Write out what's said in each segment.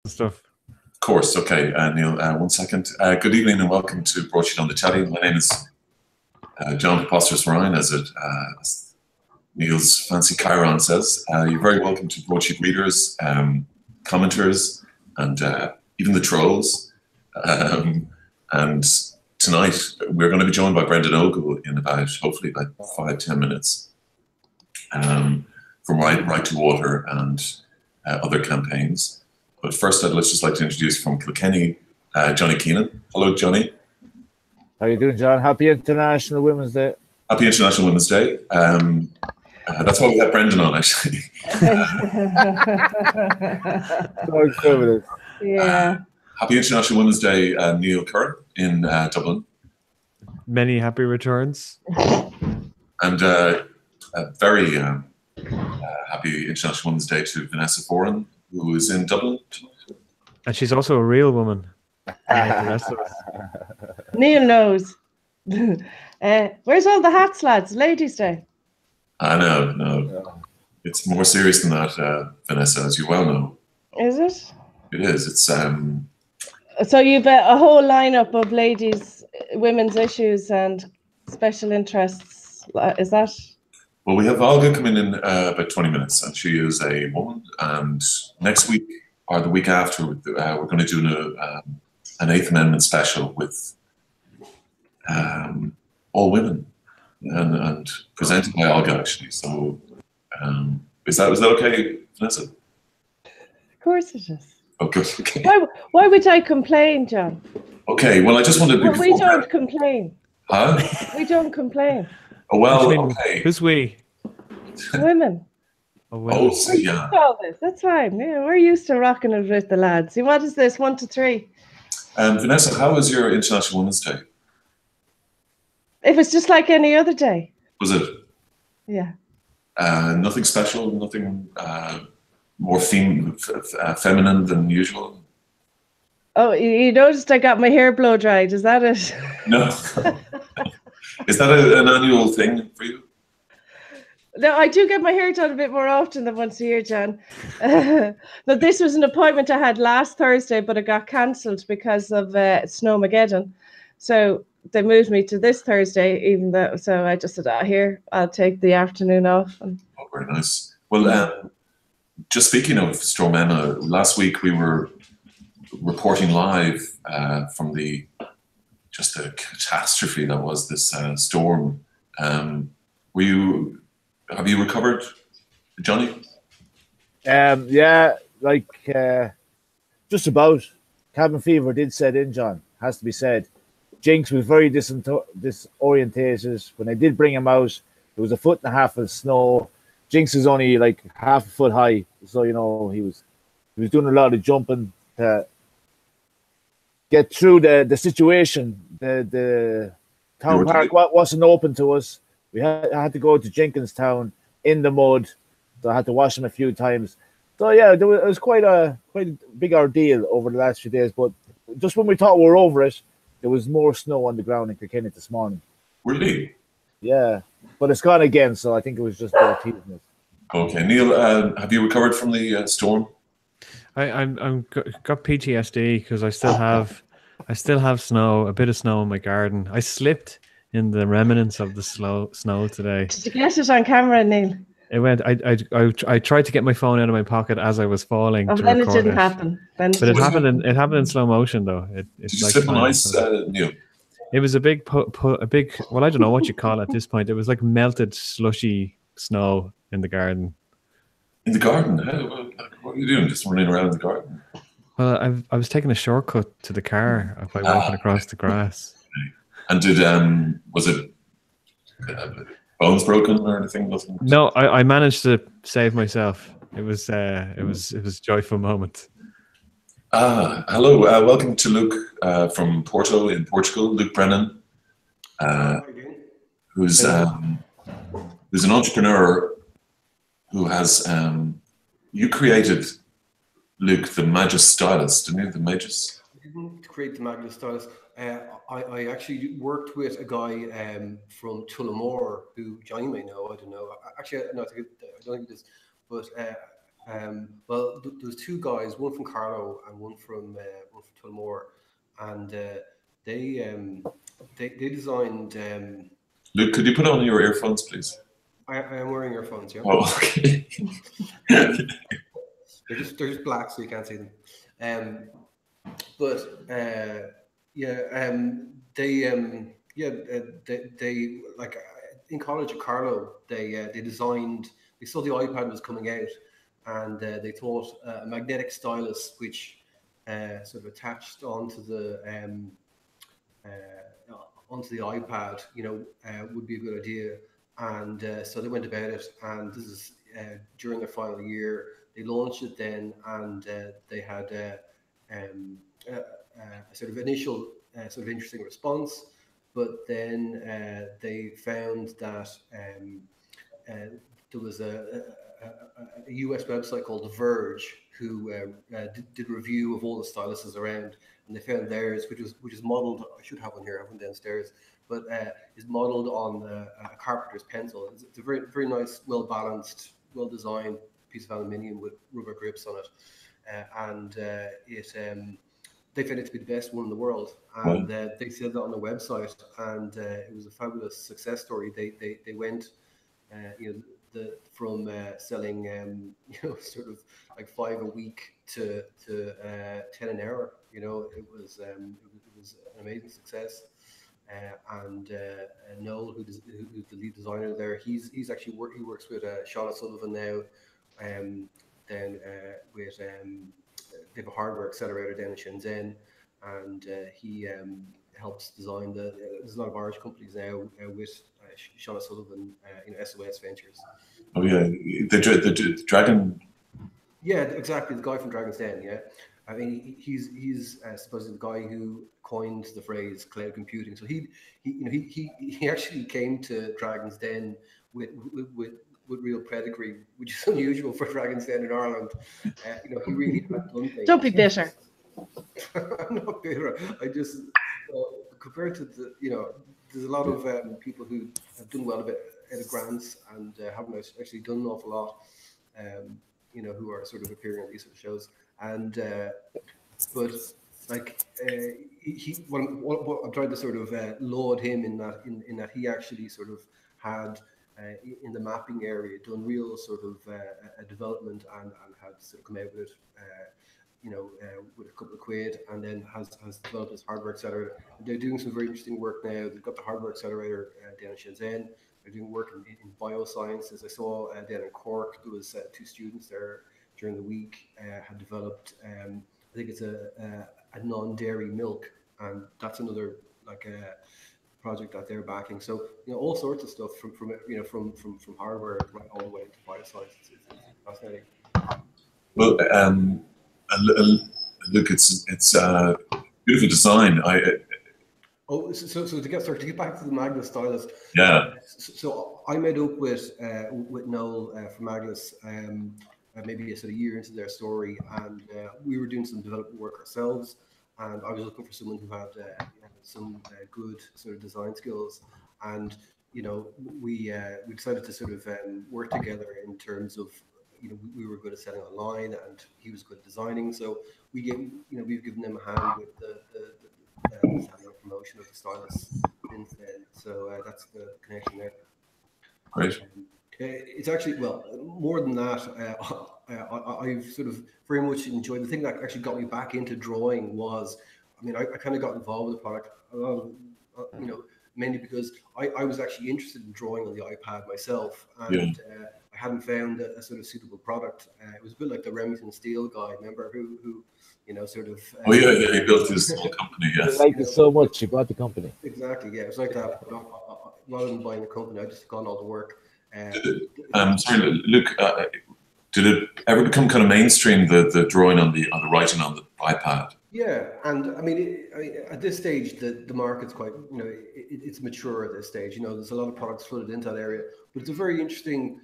stuff. Of course. Okay, Neil, 1 second. Good evening and welcome to Broadsheet on the Telly. My name is John Preposterous Ryan, as Neil's fancy Chiron says. You're very welcome to Broadsheet readers, commenters, and even the trolls. And tonight we're going to be joined by Brendan Ogle in hopefully about 5-10 minutes from Right to Water and other campaigns. But first, I'd just like to introduce from Kilkenny, Johnny Keenan. Hello, Johnny. How are you doing, John? Happy International Women's Day. Happy International Women's Day. That's why we had Brendan on, actually. Yeah. Happy International Women's Day, Neil Kerr in Dublin. Many happy returns. And a very happy International Women's Day to Vanessa Foran, who is in Dublin. And she's also a real woman. Like the rest of us. Neil knows. Where's all the hats, lads? Ladies' Day. I know, no. It's more serious than that, Vanessa, as you well know. Is it? It is. It's So you've a whole lineup of ladies, women's issues and special interests. Is that? Well, we have Olga coming in about 20 minutes, and she is a woman. And next week, or the week after, we're going to do an Eighth Amendment special with all women, and presented by Olga, actually. So, is that okay, Vanessa? Of course it is. Oh, good. Okay. Why would I complain, John? Okay. Well, I just wanted to. We don't complain. Huh? We don't complain. Oh well. Okay. Who's we? Women. Oh, so yeah. That's fine. Yeah, we're used to rocking it with the lads. See, what is this? 1 to 3. Vanessa, how was your International Women's Day? It was just like any other day. Was it? Yeah. Nothing special. Nothing more feminine than usual. Oh, you noticed I got my hair blow dried. Is that it? No. Is that an annual thing for you? No, I do get my hair done a bit more often than once a year, John. Now, this was an appointment I had last Thursday, but it got cancelled because of Snowmageddon. So they moved me to this Thursday, even though. So I just said, here, I'll take the afternoon off. Oh, very nice. Well, just speaking of Storm Emma, last week we were reporting live from the catastrophe that was this storm. Have you recovered, Johnny? Yeah, just about. Cabin fever did set in, John. Has to be said. Jinx was very disorientated. When I did bring him out, it was 1.5 feet of snow. Jinx is only like 0.5 foot high, so he was doing a lot of jumping to get through the situation. The town park wasn't open to us. I had to go to Jenkinstown in the mud, so I had to wash him a few times. So yeah, it was quite a big ordeal over the last few days. But just when we thought we were over it, there was more snow on the ground in Kilkenny this morning. Really? Yeah, but it's gone again, so I think it was just teasing us. Okay, Neil, have you recovered from the storm? I'm got PTSD because I still have snow, a bit of snow in my garden. I slipped in the remnants of the snow today. Did you get it on camera, Neil? It went. I tried to get my phone out of my pocket as I was falling. And then it didn't happen. But it happened in slow motion though. Did you slip on ice, Neil? It was a big. Well, I don't know what you call it at this point. It was like melted, slushy snow in the garden. In the garden? What are you doing? Just running around the garden? Well, I was taking a shortcut to the car by walking across the grass. And was it bones broken or anything? Nothing? No, I managed to save myself. It was a joyful moment. Hello, welcome to Luke from Porto in Portugal. Luke Brennan, who's an entrepreneur who has you created, Luke, the Magus stylist, didn't you? The Magus. I didn't create the Magus stylist. I actually worked with a guy from Tullamore who Johnny may know. I don't know. Actually, no, I don't think it is. But Well, there's two guys, one from Carlo and one from Tullamore, and they designed. Luke, could you put on your earphones, please? I am wearing earphones, yeah. Oh, okay. They're just black, so you can't see them. But they like in college at Carlo, they designed. They saw the iPad was coming out, and they thought a magnetic stylus, which sort of attached onto the iPad, would be a good idea. And so they went about it, and this is during their final year. They launched it then, and they had a sort of initial sort of interesting response, but then they found that there was a US website called The Verge who did a review of all the styluses around, and they found theirs, which is modeled. I should have one here, I have one downstairs, but is modeled on a carpenter's pencil. It's a very very nice, well balanced, well designed piece of aluminium with rubber grips on it, and they found it to be the best one in the world, and they said that on the website, and it was a fabulous success story. They went, from selling sort of like 5 a week to 10 an hour. It was an amazing success. And Noel, who's the lead designer there, he's actually he works with Sean O'Sullivan now. Then with they have a hardware accelerator down in Shenzhen, and he helps design there's a lot of Irish companies now with Sean O'Sullivan, SOS Ventures. Oh yeah, the Dragon. Yeah, exactly. The guy from Dragon's Den. Yeah, I mean he's supposedly the guy who coined the phrase cloud computing. So he actually came to Dragon's Den with real pedigree, which is unusual for Dragon's Den in Ireland. He really had done things. Don't be bitter. I'm not bitter. I just compared to there's a lot of people who have done well a bit out of grants and haven't actually done an awful lot. Who are sort of appearing on these sort of shows, and but like what I'm trying to sort of laud him in that he actually sort of had in the mapping area done real sort of a development and had sort of come out with it. With a couple of quid, and then has developed his hardware accelerator. They're doing some very interesting work now. They've got the hardware accelerator down in Shenzhen. They're doing work in biosciences. I saw down in Cork, there was 2 students there during the week had developed. I think it's a non-dairy milk, and that's another project that they're backing. So all sorts of stuff from hardware right all the way into bioscience. It's fascinating. Well, look, it's beautiful design. So to get back to the Magnus stylus. Yeah. So I met up with Noel from Magnus maybe a sort of year into their story, and we were doing some development work ourselves, and I was looking for someone who had some good sort of design skills, and we decided to sort of work together in terms of we were good at selling online, and he was good at designing. So we've given them a hand with the promotion of the stylus since then. So that's the connection there. Great. It's actually, well, more than that, I've sort of very much enjoyed the thing that actually got me back into drawing was, I kind of got involved with the product, mainly because I was actually interested in drawing on the iPad myself, and I hadn't found a sort of suitable product. It was a bit like the Remington Steel guy, remember, who sort of... he built his small company, yes. He liked it so much, he bought the company. Exactly, yeah, it was like that. Rather than buying a company, I just got all the work. Sorry, Luke, did it ever become kind of mainstream, the drawing on the writing on the iPad? Yeah, and at this stage, the market's quite, it's mature at this stage. There's a lot of products flooded into that area, but it's a very interesting,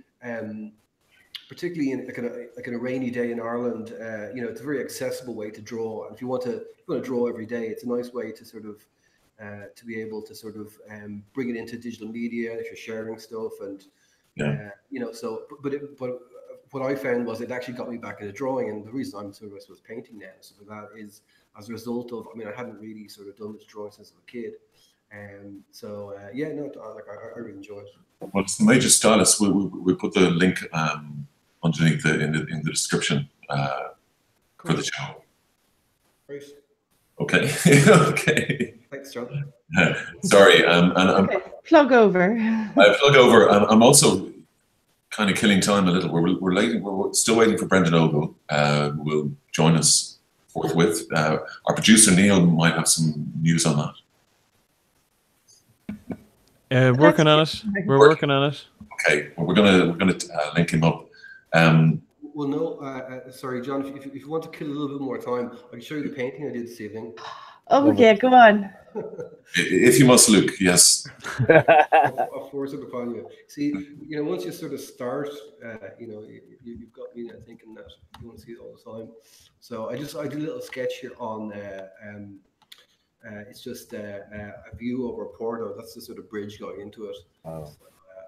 particularly in a rainy day in Ireland. It's a very accessible way to draw, and if you want to draw every day, it's a nice way to sort of to be able to sort of bring it into digital media if you're sharing stuff, and so but what I found was it actually got me back into drawing, and the reason I'm sort of, I suppose, painting now and stuff like that is as a result of, I mean, I hadn't really sort of done much drawing since I was a kid. So yeah, no, I really enjoy it. Well, it's the Major Stylist. We put the link underneath in the description for the show. Great. Okay. Okay. Thanks, John. Sorry, and Okay, plug over. I plug over. I'm also kind of killing time a little. We're still waiting for Brendan Ogle, who will join us forthwith. Our producer Neil might have some news on that. Working on it. We're working on it. Okay, well, we're gonna link him up. Well, no, sorry, John. If you want to kill a little bit more time, I can show you the painting I did this evening. Oh, okay, go on. If you must look, yes. Of course, it'll find you. See, you know, once you sort of start, you know, you've got me thinking that you want to see it all the time. So I did a little sketch here on. It's just a view over Porto. That's the sort of bridge going into it. Oh. So,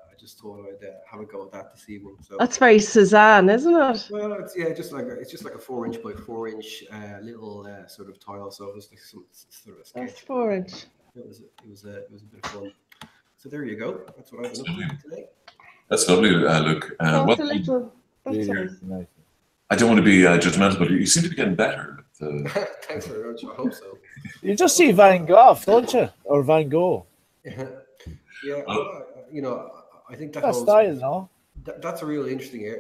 I just thought I'd have a go at that this evening. So That's very Cezanne, isn't it? well, it's just like a 4-inch by 4-inch little sort of tile. So it was like some sort of a sketch. That's 4-inch. It was a bit of fun. So there you go. That's what I've been up to today. That's lovely, Luke. That's a little. That's Yeah, nice. nice. I don't want to be judgmental, but you seem to be getting better. Thanks very much. I hope so. You just see Van Gogh, don't you? Or Van Gogh. Yeah, you know, I think that That's whole style, no? that's a real interesting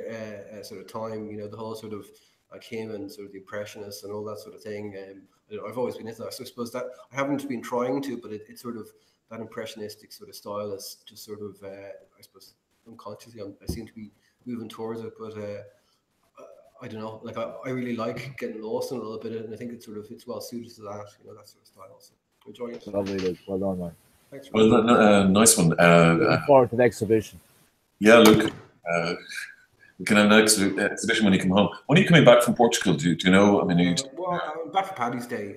sort of time. You know, the whole sort of like him and sort of the Impressionists and all that sort of thing. You know, I've always been into that. So I suppose that I haven't been trying to, but it's sort of that impressionistic sort of style is just sort of, I suppose, unconsciously I seem to be moving towards it. But I don't know. Like I really like getting lost in a little bit, and I think it's well suited to that. You know, that sort of style. So enjoy it. Lovely, Luke. Well done, man. Thanks. Well, nice one. Looking forward to the exhibition. Yeah, Luke. We can have an exhibition when you come home. When are you coming back from Portugal? Do you know? I mean, Well, I'm back for Paddy's Day.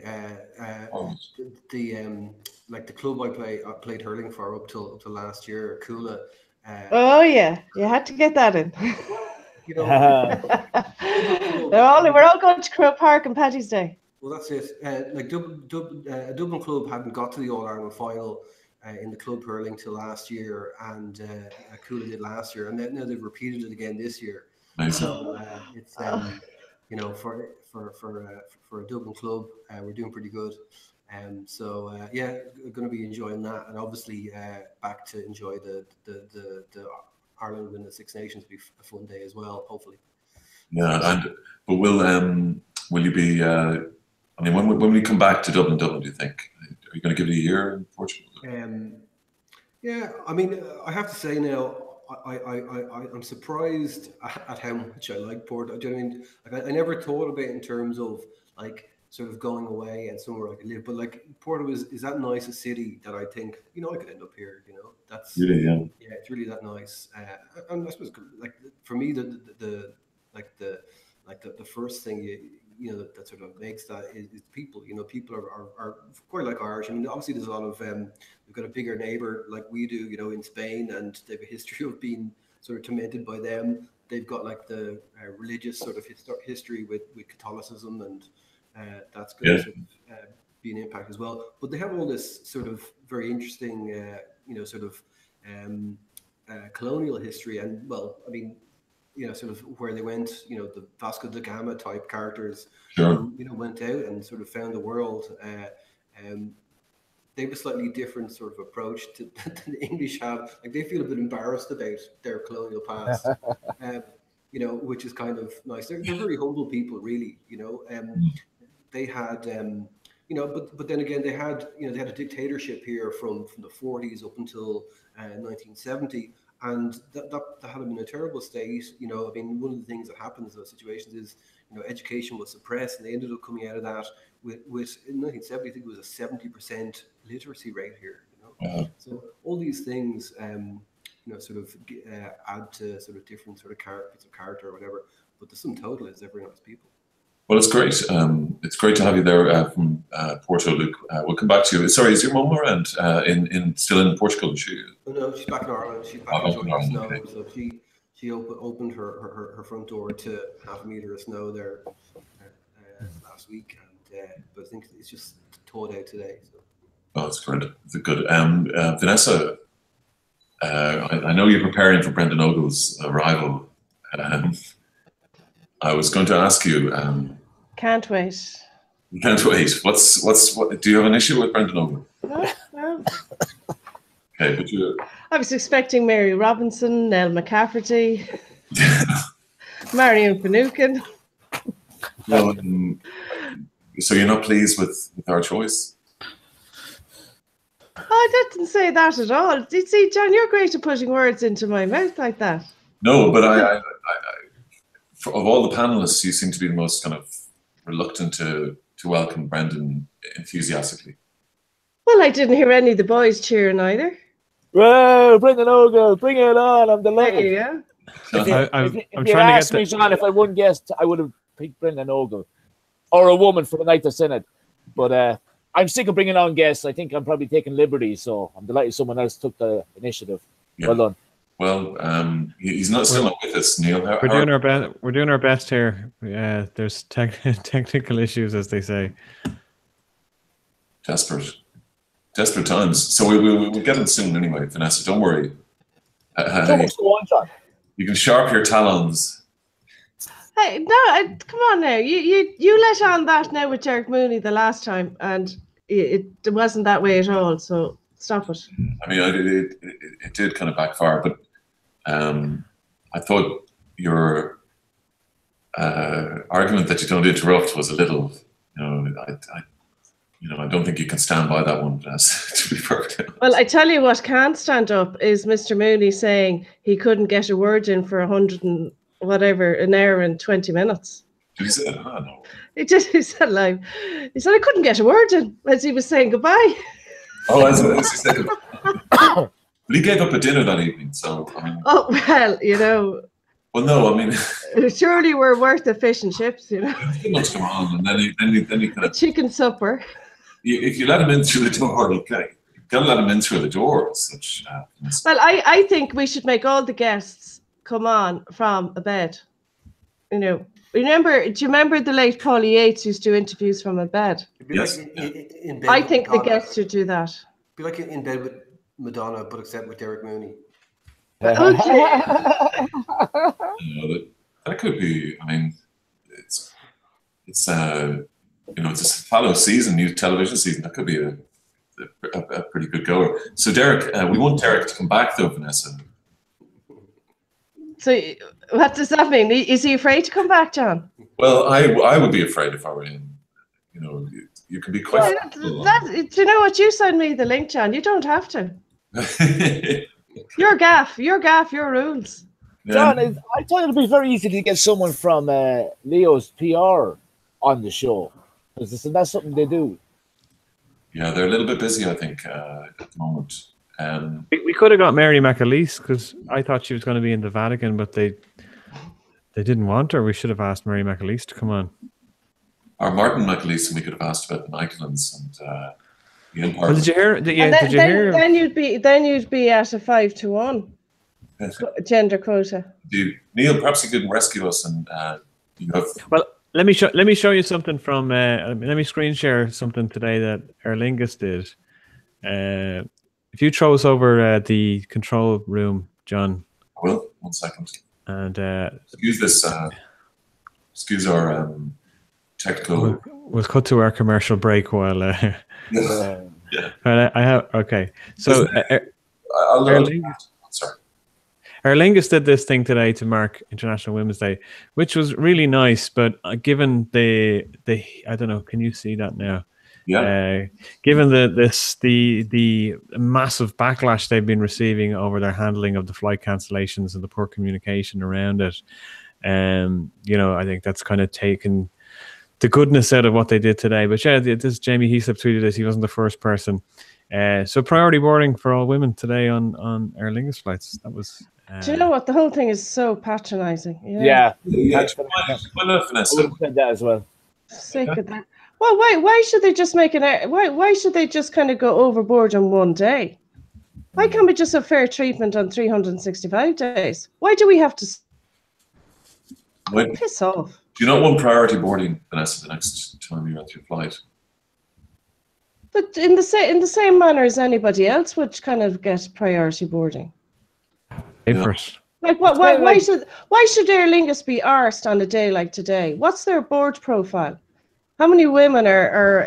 Like the club I played hurling for up till last year, Kula. Oh yeah, you had to get that in. You know, we're all going to Crow Park on Paddy's Day. well, that's it. Like Dublin club hadn't got to the All Ireland final in the club hurling till last year, and Kula did last year, and then now they've repeated it again this year. nice. So it's you know, for a Dublin club, we're doing pretty good. So yeah, going to be enjoying that, and obviously back to enjoy the Ireland win the Six Nations will be a fun day as well, hopefully. Yeah, but will you be? I mean, when we come back to Dublin, do you think? Are you going to give it a year in Portugal? Yeah, I mean, I have to say now, I'm surprised at how much I like Porto. Do you know what I mean? Like, I never thought about it in terms of like sort of going away and somewhere I could live, but like Porto is that nice a city that I think, you know, I could end up here. You know, that's Really, yeah. yeah, it's really that nice. And I suppose like for me, the first thing you know that sort of makes that is people. You know, people are quite like Irish. I mean, obviously there's a lot of we've got a bigger neighbor like we do, you know, in Spain, and they have a history of being sort of tormented by them. They've got like the religious sort of history with Catholicism, and that's going to sort of be an impact as well. But they have all this sort of very interesting, you know, sort of colonial history, and well, I mean, you know, sort of where they went, you know, the Vasco da Gama type characters, who, you know, went out and sort of found the world. They have a slightly different sort of approach than the English have. Like they feel a bit embarrassed about their colonial past, you know, which is kind of nice. They're very humble people, really. You know, they had, you know, but then again, they had a dictatorship here from the 40s up until 1970. And that had them in a terrible state. You know, I mean, one of the things that happens in those situations is, you know, education was suppressed, and they ended up coming out of that with in 1970, I think it was a 70% literacy rate here. You know, so all these things, you know, sort of add to sort of different sort of bits of character or whatever. But the sum total is they're very nice people. Well, it's great. It's great to have you there from Porto, Luke. We'll come back to you. Sorry, is your mum around still in Portugal? Is she? Oh, no, she's back in Ireland. She's back in Ireland now, so she opened her front door to half a meter of snow there last week, and but I think it's just thawed out today. So. Oh, that's good. Good. Vanessa, I know you're preparing for Brendan Ogle's arrival. I was going to ask you. Can't wait. You can't wait. What? Do you have an issue with Brendan Ogle? No. Okay, but you. I was expecting Mary Robinson, Nell McCafferty, Marion Finucane. No, so you're not pleased with our choice? I didn't say that at all. You see, John, you're great at putting words into my mouth like that. No, but I of all the panelists, you seem to be the most kind of reluctant to welcome Brendan enthusiastically. Well, I didn't hear any of the boys cheering either. Whoa, Brendan Ogle, bring it on! I'm delighted. There you If I'm you trying to asked get me, John, if I wouldn't guess, I would have picked Brendan Ogle or a woman for the night of Synod. But I'm sick of bringing on guests. I think I'm probably taking liberties, so I'm delighted someone else took the initiative. Yeah. Well done. Well, he's still not with us, Neil. We're doing our best. We're doing our best here. There's technical issues, as they say. Desperate times. So we'll get him soon anyway, Vanessa. Don't worry. So much to go on, John. You can sharp your talons. Hey, no, come on now. You let on that now with Derek Mooney the last time, and it wasn't that way at all. So stop it. I mean, it did kind of backfire, but I thought your argument that you don't interrupt was a little, I don't think you can stand by that one, to be perfectly honest. Well, I tell you what can't stand up is Mr. Mooney saying he couldn't get a word in for 100 and whatever, an hour and 20 minutes. Did he say that? Oh, no. He said live. He said I couldn't get a word in as he was saying goodbye. Oh, as he said. But he gave up a dinner that evening, so I mean. Oh well, Well, no, I mean. Surely we're worth the fish and chips, Too much come on, and then he kind of. Chicken supper. If you let him in through the door, you gotta let him in through the door. Such. Well, I think we should make all the guests come on from a bed. Do you remember the late Paulie Yates used to do interviews from a bed? Yes. Like in bed I with think the Madonna. guests should do that. Be like in bed with Madonna, but except with Derek Mooney. Okay. That could be. I mean, it's it's a fallow season, new television season. That could be a pretty good goer. So Derek, we want Derek to come back though, Vanessa. So what does that mean? Is he afraid to come back, John? Well, I would be afraid if I were him. You can be quite. Do you know what? You send me the link, John. You don't have to. Your gaff, your rules. John, I thought it'd be very easy to get someone from Leo's PR on the show, because that's something they do. Yeah, they're a little bit busy, I think, at the moment. We could have got Mary McAleese, because I thought she was going to be in the Vatican, but they didn't want her. We should have asked Mary McAleese to come on. Or Martin McAleese, and we could have asked about the Nightlands and the Empire. Well, did you hear? Did you hear? Then you'd be at a 5-to-1 gender quota. Neil, perhaps you could rescue us, and you have. Well, let me show you something from. Let me screen share something today that Aer Lingus did. If you throw us over the control room, John. I will. 1 second. And excuse our technical. We'll cut to our commercial break while. Yeah. I have okay. So Aer Lingus did this thing today to mark International Women's Day, which was really nice. But given the I don't know, can you see that now? Yeah. Given the massive backlash they've been receiving over their handling of the flight cancellations and the poor communication around it, I think that's kind of taken the goodness out of what they did today. But yeah, this Jamie Heaslip tweeted this. He wasn't the first person. So priority boarding for all women today on Aer Lingus flights. That was. Do you know what? The whole thing is so patronising. Yeah. Why not, Vanessa? I that as well. Sick of that. Well, why should they just make it? Why should they just kind of go overboard on one day? Why can't we just have fair treatment on 365 days? Why do we have to piss off? Do you not want priority boarding, Vanessa, the next time you're at your flight? But in the same manner as anybody else would kind of get priority boarding. First. Like what? Why should Aer Lingus be arsed on a day like today? What's their board profile? How many women are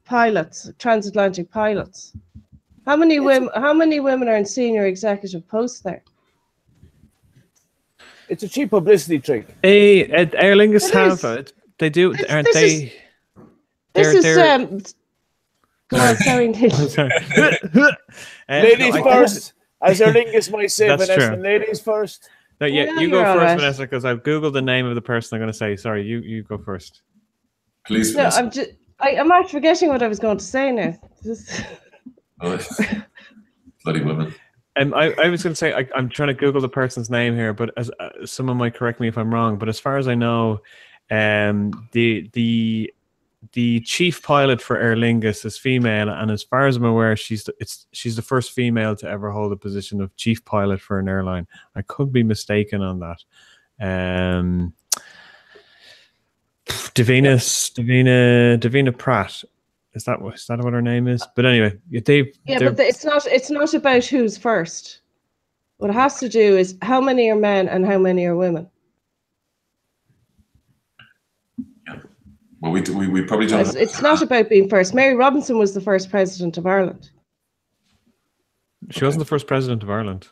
pilots, transatlantic pilots? How many women are in senior executive posts there? It's a cheap publicity trick. Aer Lingus have they do, aren't they? Go on, sorry, Neil. Ladies first, as Aer Lingus might say, That's Vanessa. true. Ladies first. No, you go you're first, right. Vanessa, because I've googled the name of the person I'm going to say. Sorry, you go first. Please, No, Vanessa. I'm not forgetting what I was going to say now. Bloody women. I was going to say I'm trying to Google the person's name here, but as someone might correct me if I'm wrong. But as far as I know, the chief pilot for Aer Lingus is female, and as far as I'm aware, she's the first female to ever hold a position of chief pilot for an airline. I could be mistaken on that. Davina Pratt. Is that what her name is? But anyway, but it's not about who's first. What it has to do is how many are men and how many are women. Well, we probably don't. It's not about being first. Mary Robinson was the first president of Ireland. She wasn't the first president of Ireland.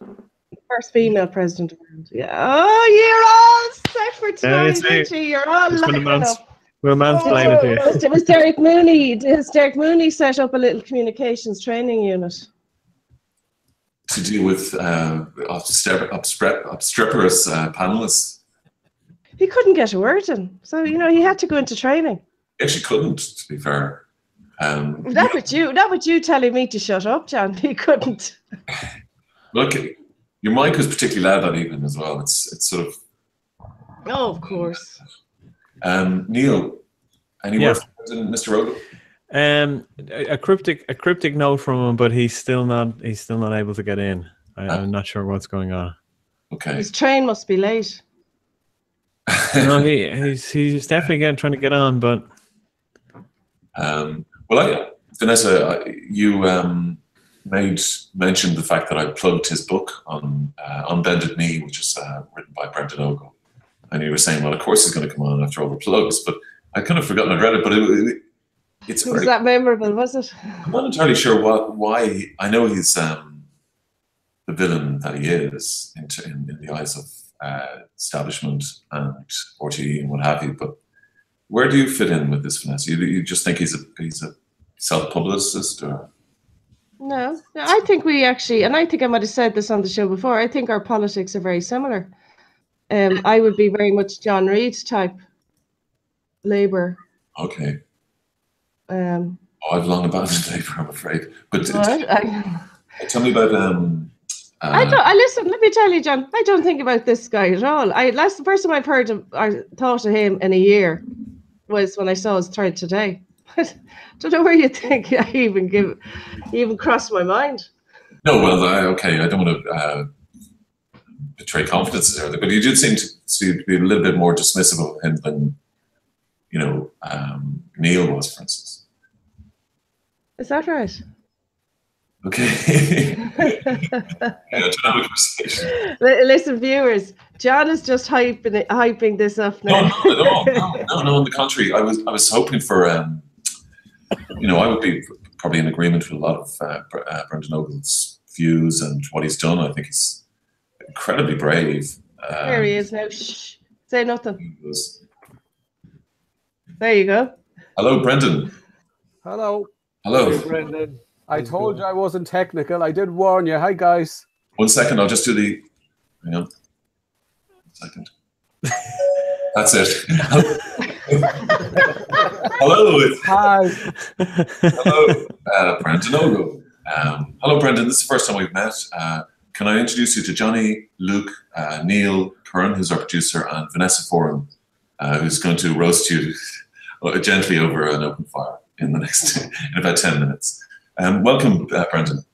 First female president of Ireland. Yeah. Oh, you're all set for tonight, aren't you? You're all lining up. We'll mansplain it to you. It was Derek Mooney. Derek Mooney set up a little communications training unit to deal with obstreperous panelists. He couldn't get a word in, so he had to go into training. He actually couldn't, to be fair. Not with you telling me to shut up, John. He couldn't. Look, your mic was particularly loud that evening as well. It's sort of. Oh, of course. Neil, any word from Mr. Rogan? A cryptic note from him, but he's still not able to get in. I'm not sure what's going on. Okay. His train must be late. No, he's definitely trying to get on, but Vanessa, you mentioned the fact that I plugged his book on Bended Knee, which is written by Brendan Ogle, and you were saying, well, of course he's going to come on after all the plugs, but I'd kind of forgotten I'd read it, but it's was that memorable, was it? I'm not entirely sure why. I know he's the villain that he is in the eyes of establishment and RTE and what have you, but where do you fit in with this, Vanessa? You just think he's a self-publicist, or? No, I think we actually, and I think I might have said this on the show before, I think our politics are very similar. I would be very much John Reid type Labour. Okay. I've long abandoned Labour, I'm afraid. But tell me about listen, let me tell you, John, I don't think about this guy at all. The first time I thought of him in a year was when I saw his thread today. I don't know where you think I even crossed my mind. No, well, okay, I don't want to betray confidences or anything, but you did seem to be a little bit more dismissive of him than, Neil was, for instance. Is that right? Okay. Listen, viewers, John is just hyping this up now. No, on the contrary. I was hoping for, I would be probably in agreement with a lot of Brendan Ogle's views and what he's done. I think he's incredibly brave. There he is now. Shh. Say nothing. There you go. Hello, Brendan. Hello. Hello. Hey, Brendan. I told you I wasn't technical. I did warn you. Hi, guys. 1 second. I'll just do the. Hang on. 1 second. That's it. Hello. Hi. Hello, Brendan Ogle. Hello, Brendan. This is the first time we've met. Can I introduce you to Johnny, Luke, Neil Curran, who's our producer, and Vanessa Foran, who's going to roast you gently over an open fire in about 10 minutes. Welcome, Brendan.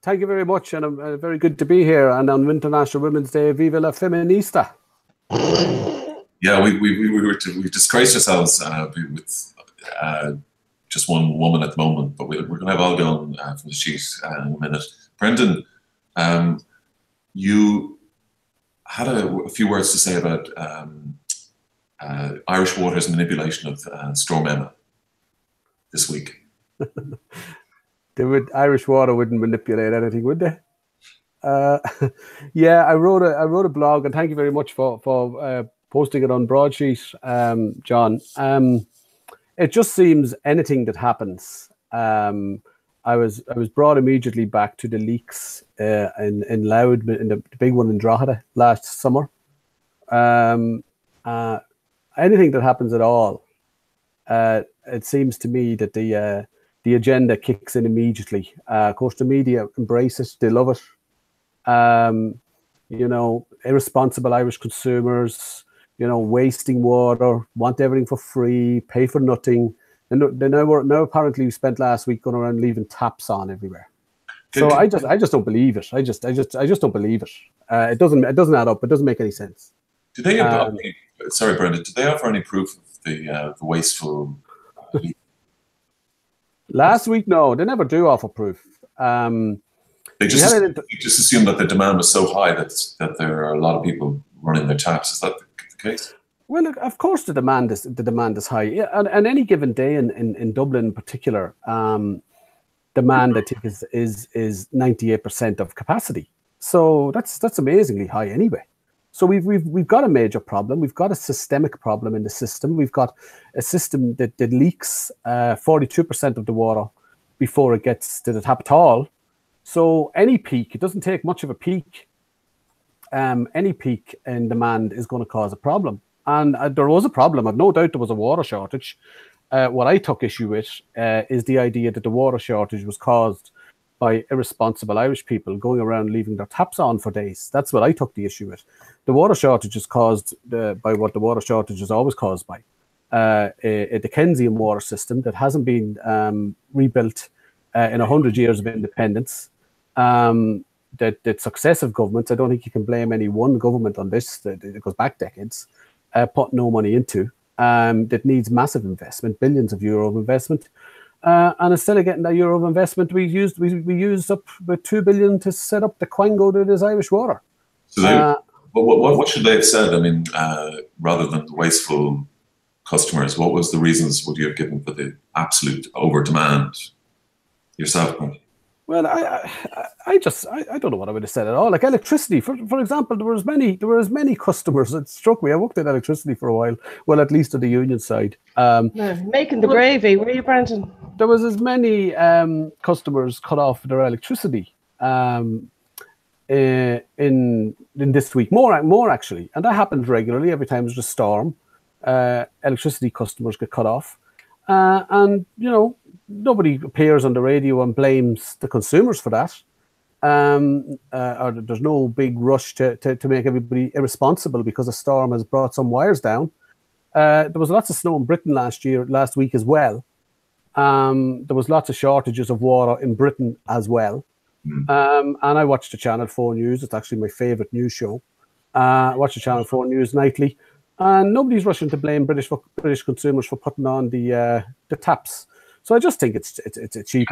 Thank you very much, and I'm very good to be here. And on International Women's Day, Viva la Feminista. Yeah, we disgraced ourselves with just one woman at the moment, but we're going to have Olga on from the sheet in a minute. Brendan, you had a few words to say about Irish Water's manipulation of Storm Emma this week. Irish Water wouldn't manipulate anything, would they? Yeah, I wrote a blog, and thank you very much for posting it on Broadsheet, John. It just seems anything that happens. I was brought immediately back to the leaks in Louth, in the big one in Drogheda last summer. Anything that happens at all, it seems to me that the agenda kicks in immediately. Of course, the media embrace it; they love it. You know, irresponsible Irish consumers, you know, wasting water, want everything for free, pay for nothing. And now apparently we spent last week going around leaving taps on everywhere. So I just don't believe it. I just don't believe it. It doesn't add up. It doesn't make any sense. Do they sorry, Brendan, did they offer any proof of the wasteful? Last week, no, they never do offer proof. They just assumed that the demand was so high that there are a lot of people running their taps. Is that the case? Well, look, of course the demand is high. Yeah, and any given day in Dublin in particular, demand I think is 98% of capacity. So that's amazingly high anyway. So we've got a major problem. We've got a systemic problem in the system. We've got a system that leaks 42% of the water before it gets to the tap at all. So any peak, it doesn't take much of a peak. Any peak in demand is going to cause a problem. And there was a problem. I've no doubt there was a water shortage. What I took issue with is the idea that the water shortage was caused by irresponsible Irish people going around leaving their taps on for days. That's what I took the issue with. The water shortage is caused by what the water shortage is always caused by. A Dickensian water system that hasn't been rebuilt in 100 years of independence. That successive governments, I don't think you can blame any one government on this, that it goes back decades, put no money into, that needs massive investment, billions of euro of investment. And instead of getting that euro of investment, we used up about 2 billion to set up the quango that is Irish Water. So what should they have said? I mean, rather than the wasteful customers, what was the reasons would you have given for the absolute over demand yourself? Well, I don't know what I would have said at all. Like electricity, for example, there were as many customers. It struck me. I worked in electricity for a while. Well, at least on the union side. Making the gravy, were you, Brandon? There was as many customers cut off their electricity in this week. More actually, and that happens regularly. Every time there's a storm, electricity customers get cut off, and you know. Nobody appears on the radio and blames the consumers for that. Or there's no big rush to make everybody irresponsible because a storm has brought some wires down. There was lots of snow in Britain last week as well. There was lots of shortages of water in Britain as well. And I watched the Channel 4 News. It's actually my favourite news show. I watch the Channel 4 News nightly. And nobody's rushing to blame British consumers for putting on the taps. So I just think it's a cheap,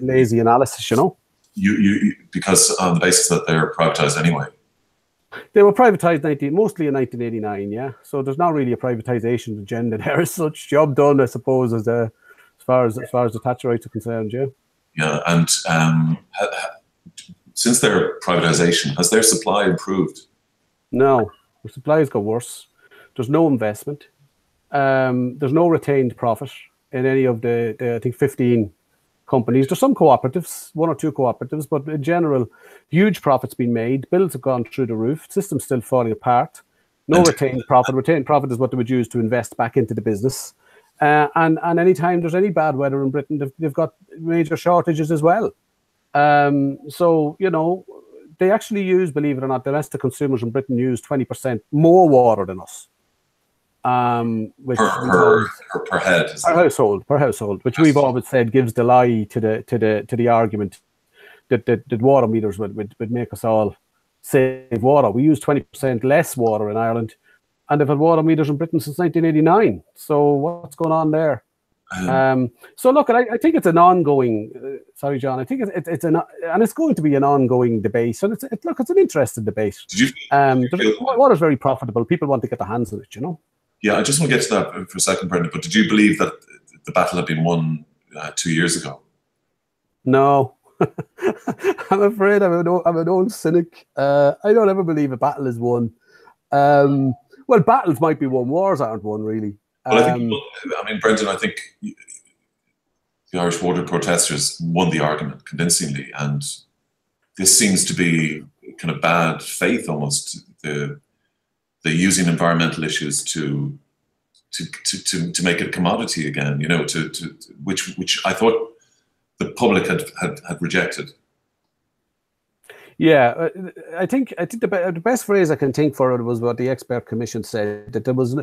lazy analysis, you know. You because on the basis that they're privatised anyway. They were privatised mostly in 1989, yeah. So there's not really a privatisation agenda there as such. Job done, I suppose, as far as the Thatcherites are concerned, yeah. Yeah, and since their privatisation, has their supply improved? No, the supplies got worse. There's no investment. There's no retained profit in any of the I think 15 companies. There's some cooperatives, 1 or 2 cooperatives, but in general, huge profits been made. Bills have gone through the roof. System's still falling apart. No retained profit. Retained profit is what they would use to invest back into the business. And anytime there's any bad weather in Britain, they've got major shortages as well. So, you know, they actually use, believe it or not, domestic consumers in Britain use 20% more water than us. Which per head, per household, which we've always said gives the lie to the argument that water meters would make us all save water. We use 20% less water in Ireland, and they've had water meters in Britain since 1989. So what's going on there? So look, I think it's an ongoing. Sorry, John. I think it's going to be an ongoing debate. And it's an interesting debate. Water's very profitable. People want to get their hands on it. You know. Yeah, I just want to get to that for a second, Brendan. But did you believe that the battle had been won 2 years ago? No. I'm afraid I'm an old cynic. I don't ever believe a battle is won. Well, battles might be won. Wars aren't won, really. Well, I mean, Brendan, I think the Irish water protesters won the argument convincingly, and this seems to be kind of bad faith almost. The using environmental issues to make it a commodity again, you know, which I thought the public had rejected. Yeah, I think the best phrase I can think for it was what the expert commission said, that there was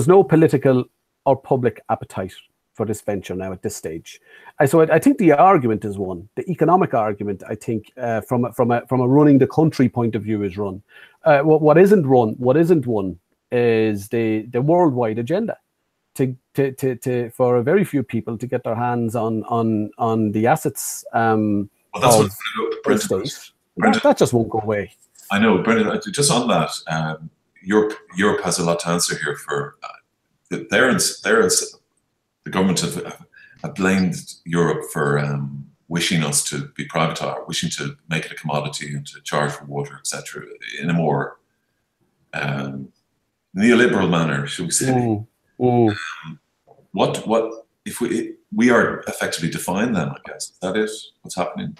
no political or public appetite for this venture now at this stage. So I think the argument is won. The economic argument, I think, from a running the country point of view, is run. What isn't won is the worldwide agenda. For a very few people to get their hands on the assets well, that's of what the state. That just won't go away. I know, Brendan. Just on that, Europe has a lot to answer here for. The government have blamed Europe for wishing us to be privatized, wishing to make it a commodity and to charge for water, etc., in a more neoliberal manner, should we say? What if we are effectively defying them? I guess is that it? What's happening?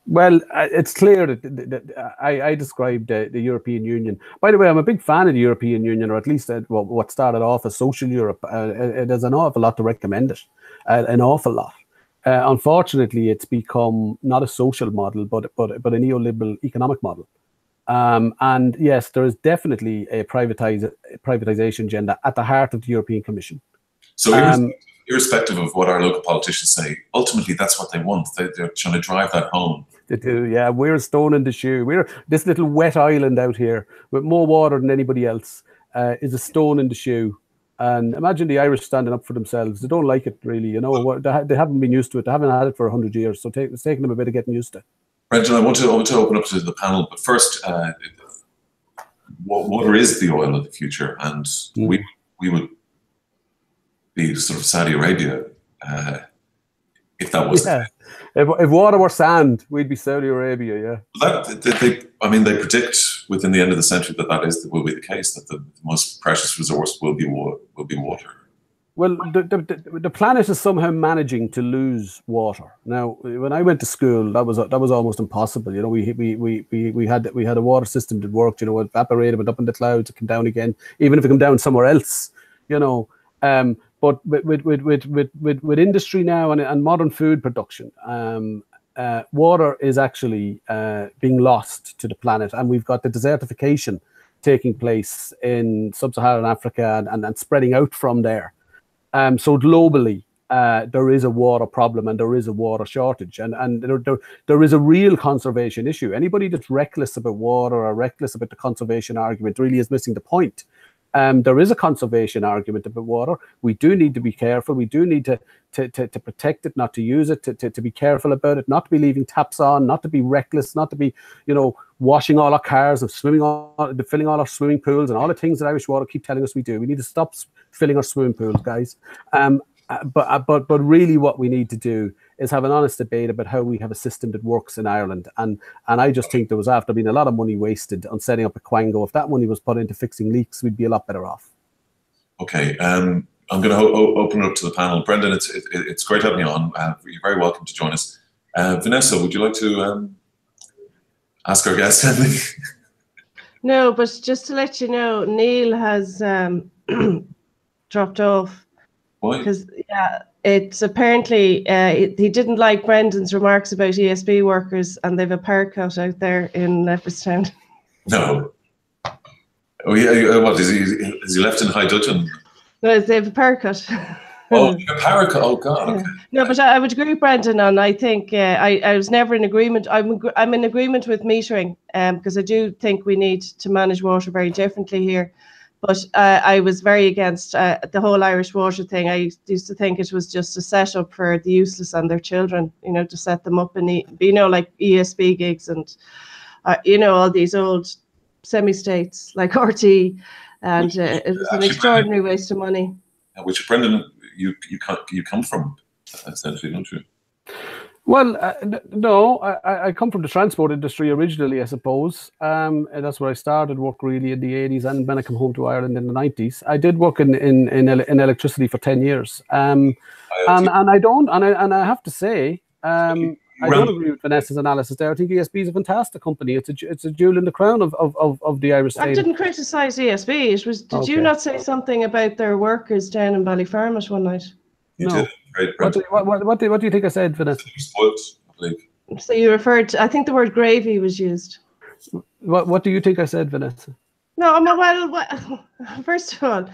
Well, it's clear that I described the European Union. By the way, I'm a big fan of the European Union, or at least what started off as social Europe. There's an awful lot to recommend it, an awful lot. Unfortunately, it's become not a social model, but a neoliberal economic model. And yes, there is definitely a privatization agenda at the heart of the European Commission. So irrespective of what our local politicians say, ultimately that's what they want. They're trying to drive that home. They do, yeah. We're a stone in the shoe. We're this little wet island out here with more water than anybody else is a stone in the shoe. And imagine the Irish standing up for themselves. They don't like it, really. You know, they haven't been used to it. They haven't had it for 100 years. So it's taken them a bit of getting used to it. Brendan, I want to open up to the panel, but first, water is the oil of the future, and we would be sort of Saudi Arabia if that was. Yeah. If water were sand, we'd be Saudi Arabia. Yeah. They predict within the end of the century that will be the case. That the most precious resource will be water. Well, the planet is somehow managing to lose water. Now, when I went to school, that was almost impossible. You know, we had a water system that worked. You know, it evaporated, went up in the clouds, it came down again. Even if it came down somewhere else, you know. But with industry now and modern food production, water is actually being lost to the planet, and we've got the desertification taking place in sub-Saharan Africa and spreading out from there. So globally, there is a water problem and there is a water shortage, and there is a real conservation issue. Anybody that's reckless about water or reckless about the conservation argument really is missing the point. There is a conservation argument about water. We do need to be careful. We do need to protect it, not to use it, to be careful about it, not to be leaving taps on, not to be reckless, not to be, you know, washing all our cars and filling all our swimming pools and all the things that Irish Water keep telling us we do. We need to stop filling our swimming pools, guys. But really what we need to do is have an honest debate about how we have a system that works in Ireland. And I just think there was after been a lot of money wasted on setting up a Quango. If that money was put into fixing leaks, we'd be a lot better off. Okay, I'm going to open it up to the panel. Brendan, it's great having you on. You're very welcome to join us. Vanessa, would you like to ask our guest anything? No, but just to let you know, Neil has dropped off. Why? Because it's apparently he didn't like Brendan's remarks about ESB workers, and they've a power cut out there in Leopardstown. No. Oh yeah. What is he? Is he left in High Dudgeon? No, they have a power cut. Oh, a paraca. Oh God. Okay. No, but I would agree with Brendan, and I think I was never in agreement. I'm in agreement with metering, because I do think we need to manage water very differently here. But I was very against the whole Irish water thing. I used to think it was just a setup for the useless and their children, to set them up in, like ESB gigs and, all these old semi-states like RT, and it was an extraordinary waste of money. Which, Brendan, you come from, essentially, don't you? Well, no, I come from the transport industry originally, I suppose. And that's where I started work really in the 80s, and when I came home to Ireland in the 90s. I did work in electricity for 10 years. And I have to say, I don't agree with Vanessa's analysis there. I think ESB is a fantastic company. It's a jewel in the crown of the Irish state. I didn't criticise ESB. Did you not say something about their workers down in Ballyfermot one night? You No. did. What do you think I said, Vanessa? So you referred to, I think the word gravy was used. What do you think I said, Vanessa? No, well, first of all,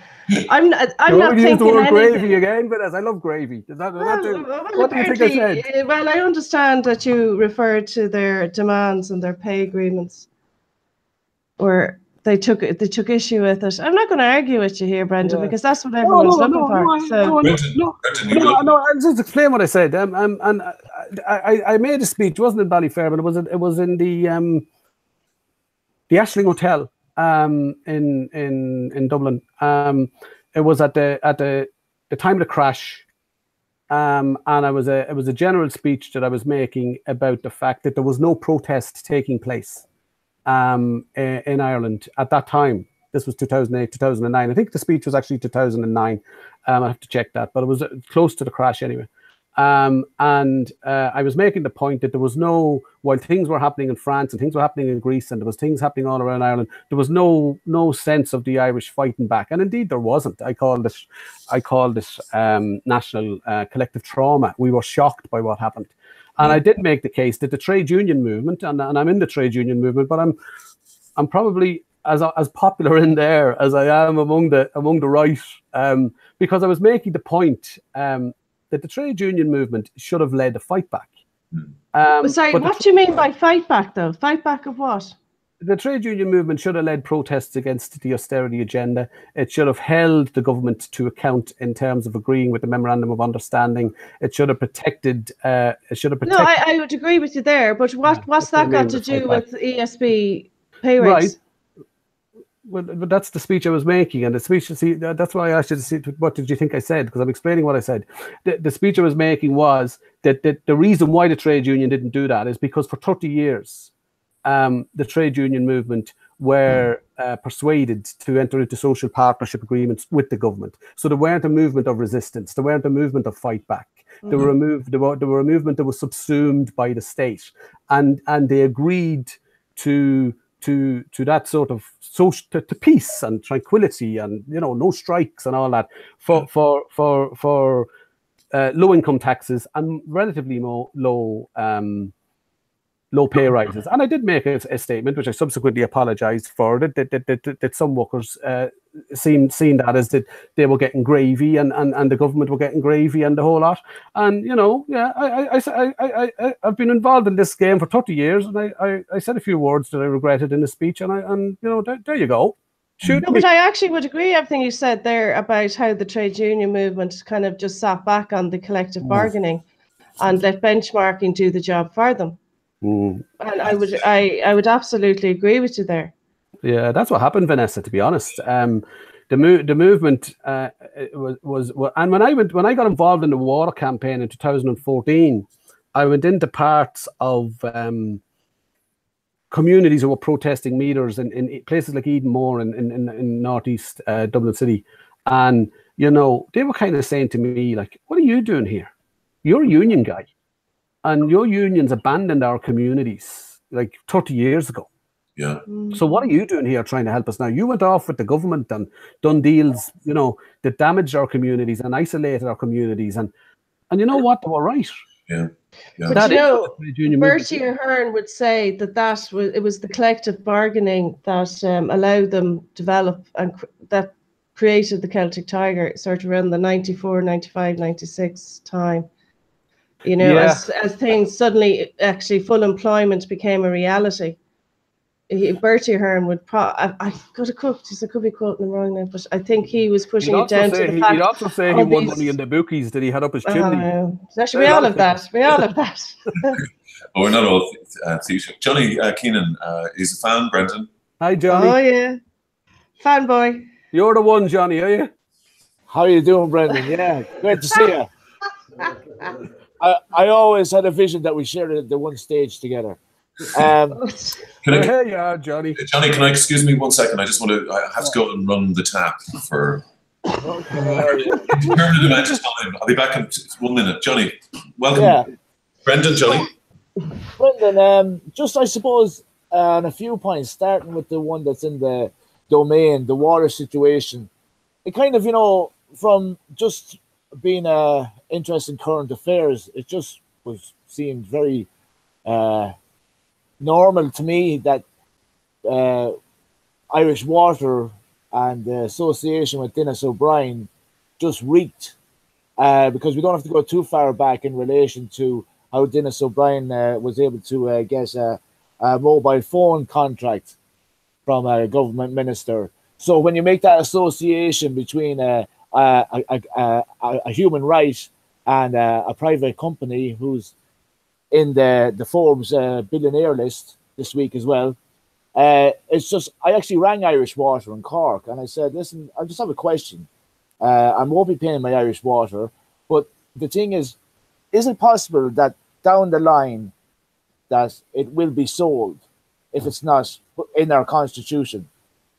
I'm not thinking use the word anything. gravy again, Vanessa. I love gravy. What do you think I said? Well, I understand that you referred to their demands and their pay agreements, or they took issue with it. I'm not going to argue with you here, Brendan, because that's what everyone's looking for. No, I'll just explain what I said. And I made a speech. It wasn't in Ballyfermot. It was in the Ashling Hotel in Dublin. It was at the time of the crash, and it was a general speech that I was making about the fact that there was no protest taking place in Ireland at that time. This was 2008, 2009. I think the speech was actually 2009. I have to check that, but it was close to the crash anyway. And I was making the point that there was while things were happening in France and things were happening in Greece and there was things happening all around Ireland, there was no sense of the Irish fighting back. And indeed there wasn't. I call this national collective trauma. We were shocked by what happened. And I did make the case that the trade union movement, and I'm in the trade union movement, but I'm probably as popular in there as I am among the right, because I was making the point that the trade union movement should have led the fight back. Sorry, what do you mean by fight back, though? Fight back of what? The trade union movement should have led protests against the austerity agenda. It should have held the government to account in terms of agreeing with the memorandum of understanding. It should have protected. No, I would agree with you there. But what's that got to do with ESB pay rates? Right. Well, but that's the speech I was making, and the speech. See, that's why I asked you to see what did you think I said, because I'm explaining what I said. The speech I was making was that the reason why the trade union didn't do that is because for 30 years. The trade union movement were persuaded to enter into social partnership agreements with the government. So there weren't a movement of resistance. There weren't a movement of fight back. There were a movement that was subsumed by the state, and they agreed to that sort of social to peace and tranquility and no strikes and all that for low income taxes and relatively low pay rises. And I did make a statement, which I subsequently apologised for, that some workers seen that as that they were getting gravy and the government were getting gravy and the whole lot. And I've been involved in this game for 30 years, and I said a few words that I regretted in the speech, and there you go. But I actually would agree everything you said there about how the trade union movement kind of just sat back on the collective bargaining and let benchmarking do the job for them. And I would absolutely agree with you there. Yeah, that's what happened, Vanessa. To be honest, the movement was and when I got involved in the water campaign in 2014, I went into parts of communities who were protesting meters in places like Edenmore in northeast Dublin City, and they were kind of saying to me like, "What are you doing here? You're a union guy. And your unions abandoned our communities like 30 years ago. Yeah. So what are you doing here trying to help us now? You went off with the government and done deals, that damaged our communities and isolated our communities. And you know what? They were right. Yeah. But Bertie Ahern would say it was the collective bargaining that allowed them develop, and that created the Celtic Tiger sort of around the 94, 95, 96 time. You know, Yeah. as things suddenly, actually, full employment became a reality. Bertie Ahern would I could be quoting him wrong now, but I think he was pushing it down to the fact. He'd also say he won money in the bookies that he had up his chimney. Actually, we all have that. We all have that. Oh, we're not all thieves. Johnny Keenan is a fan, Brendan. Hi, Johnny. Oh, yeah. Fanboy. You're the one, Johnny, are you? How are you doing, Brendan? Yeah, great to see you. I always had a vision that we shared the one stage together. Here you are, Johnny. Johnny, can I excuse me 1 second? I have to go and run the tap for determined amount of time. I'll be back in 1 minute. Johnny, welcome. Yeah. Brendan, Johnny. Brendan, just I suppose on a few points, starting with the one that's in the domain, the water situation. It kind of, you know, from just being interest in current affairs, it just seemed very normal to me that Irish Water and the association with Dennis O'Brien just reeked, because we don't have to go too far back in relation to how Dennis O'Brien was able to get a mobile phone contract from a government minister. So when you make that association between a human right and a private company who's in the Forbes billionaire list this week as well, it's just, I actually rang Irish Water in Cork and I said, listen, I just have a question. I won't be paying my Irish Water, but the thing is it possible that down the line that it will be sold if it's not in our constitution?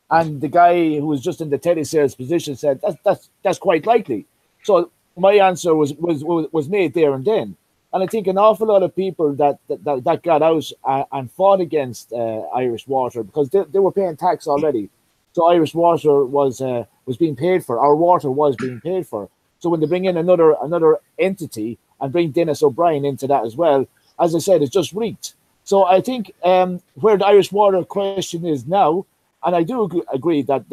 And the guy who was just in the telesales position said that's quite likely. So my answer was made there and then. And I think an awful lot of people that got out and fought against Irish Water, because they were paying tax already. So Irish Water was being paid for. Our water was being paid for. So when they bring in another entity and bring Dennis O'Brien into that as well, as I said, it's just reeked. So I think where the Irish Water question is now, and I do agree that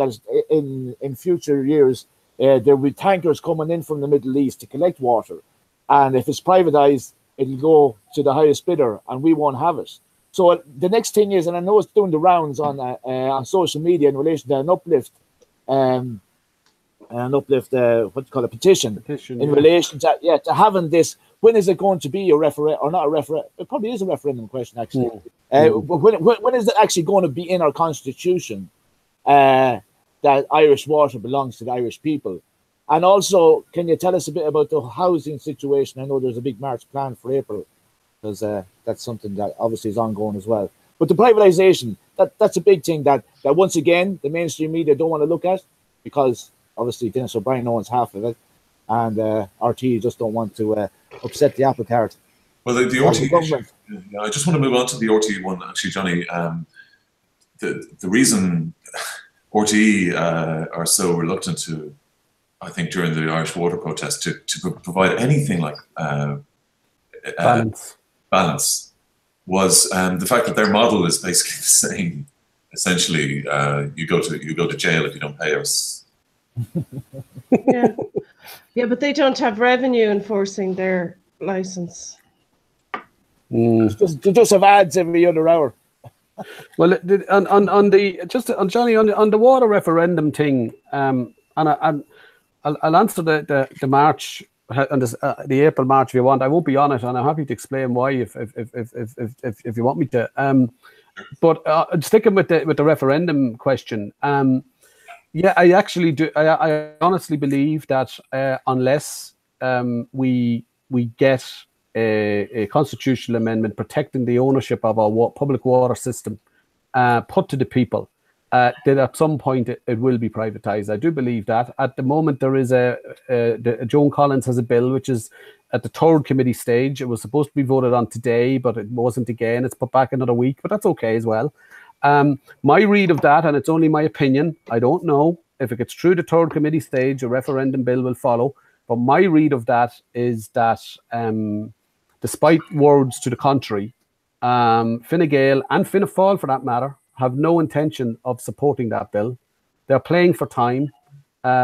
in future years there will be tankers coming in from the Middle East to collect water, and if it's privatized, it'll go to the highest bidder, and we won't have it. So the next thing is, and I know it's doing the rounds on social media in relation to an uplift, what do you call it, petition in relation to having this. When is it going to be a referendum or not a referendum? It probably is a referendum question, actually. When is it actually going to be in our constitution that Irish Water belongs to the Irish people? And also, can you tell us a bit about the housing situation? I know there's a big march planned for April, because that's something that obviously is ongoing as well. But the privatisation, that's a big thing that once again, the mainstream media don't want to look at, because obviously Dennis O'Brien owns half of it, and RT just don't want to upset the apple cart. Well, the RT, I just want to move on to the RT one, actually, Johnny. The reason RT are so reluctant to, I think, during the Irish Water protest, to provide anything like balance was the fact that their model is basically the same. Essentially, you go to jail if you don't pay us. Yeah, but they don't have revenue enforcing their license. They just have ads every other hour. Well, on the water referendum thing, and I'll answer the march and the April march if you want. I won't be on it, and I'm happy to explain why if you want me to. But sticking with the referendum question, yeah, I actually do. I honestly believe that unless we get a constitutional amendment protecting the ownership of our public water system put to the people, that at some point it will be privatized. I do believe that. At the moment, there is Joan Collins has a bill which is at the third committee stage. It was supposed to be voted on today, but it wasn't again. It's put back another week, but that's okay as well. My read of that, and it's only my opinion, I don't know if it gets through the third committee stage, a referendum bill will follow. But my read of that is that despite words to the contrary, Fine Gael and Fianna Fáil, for that matter, have no intention of supporting that bill. They're playing for time.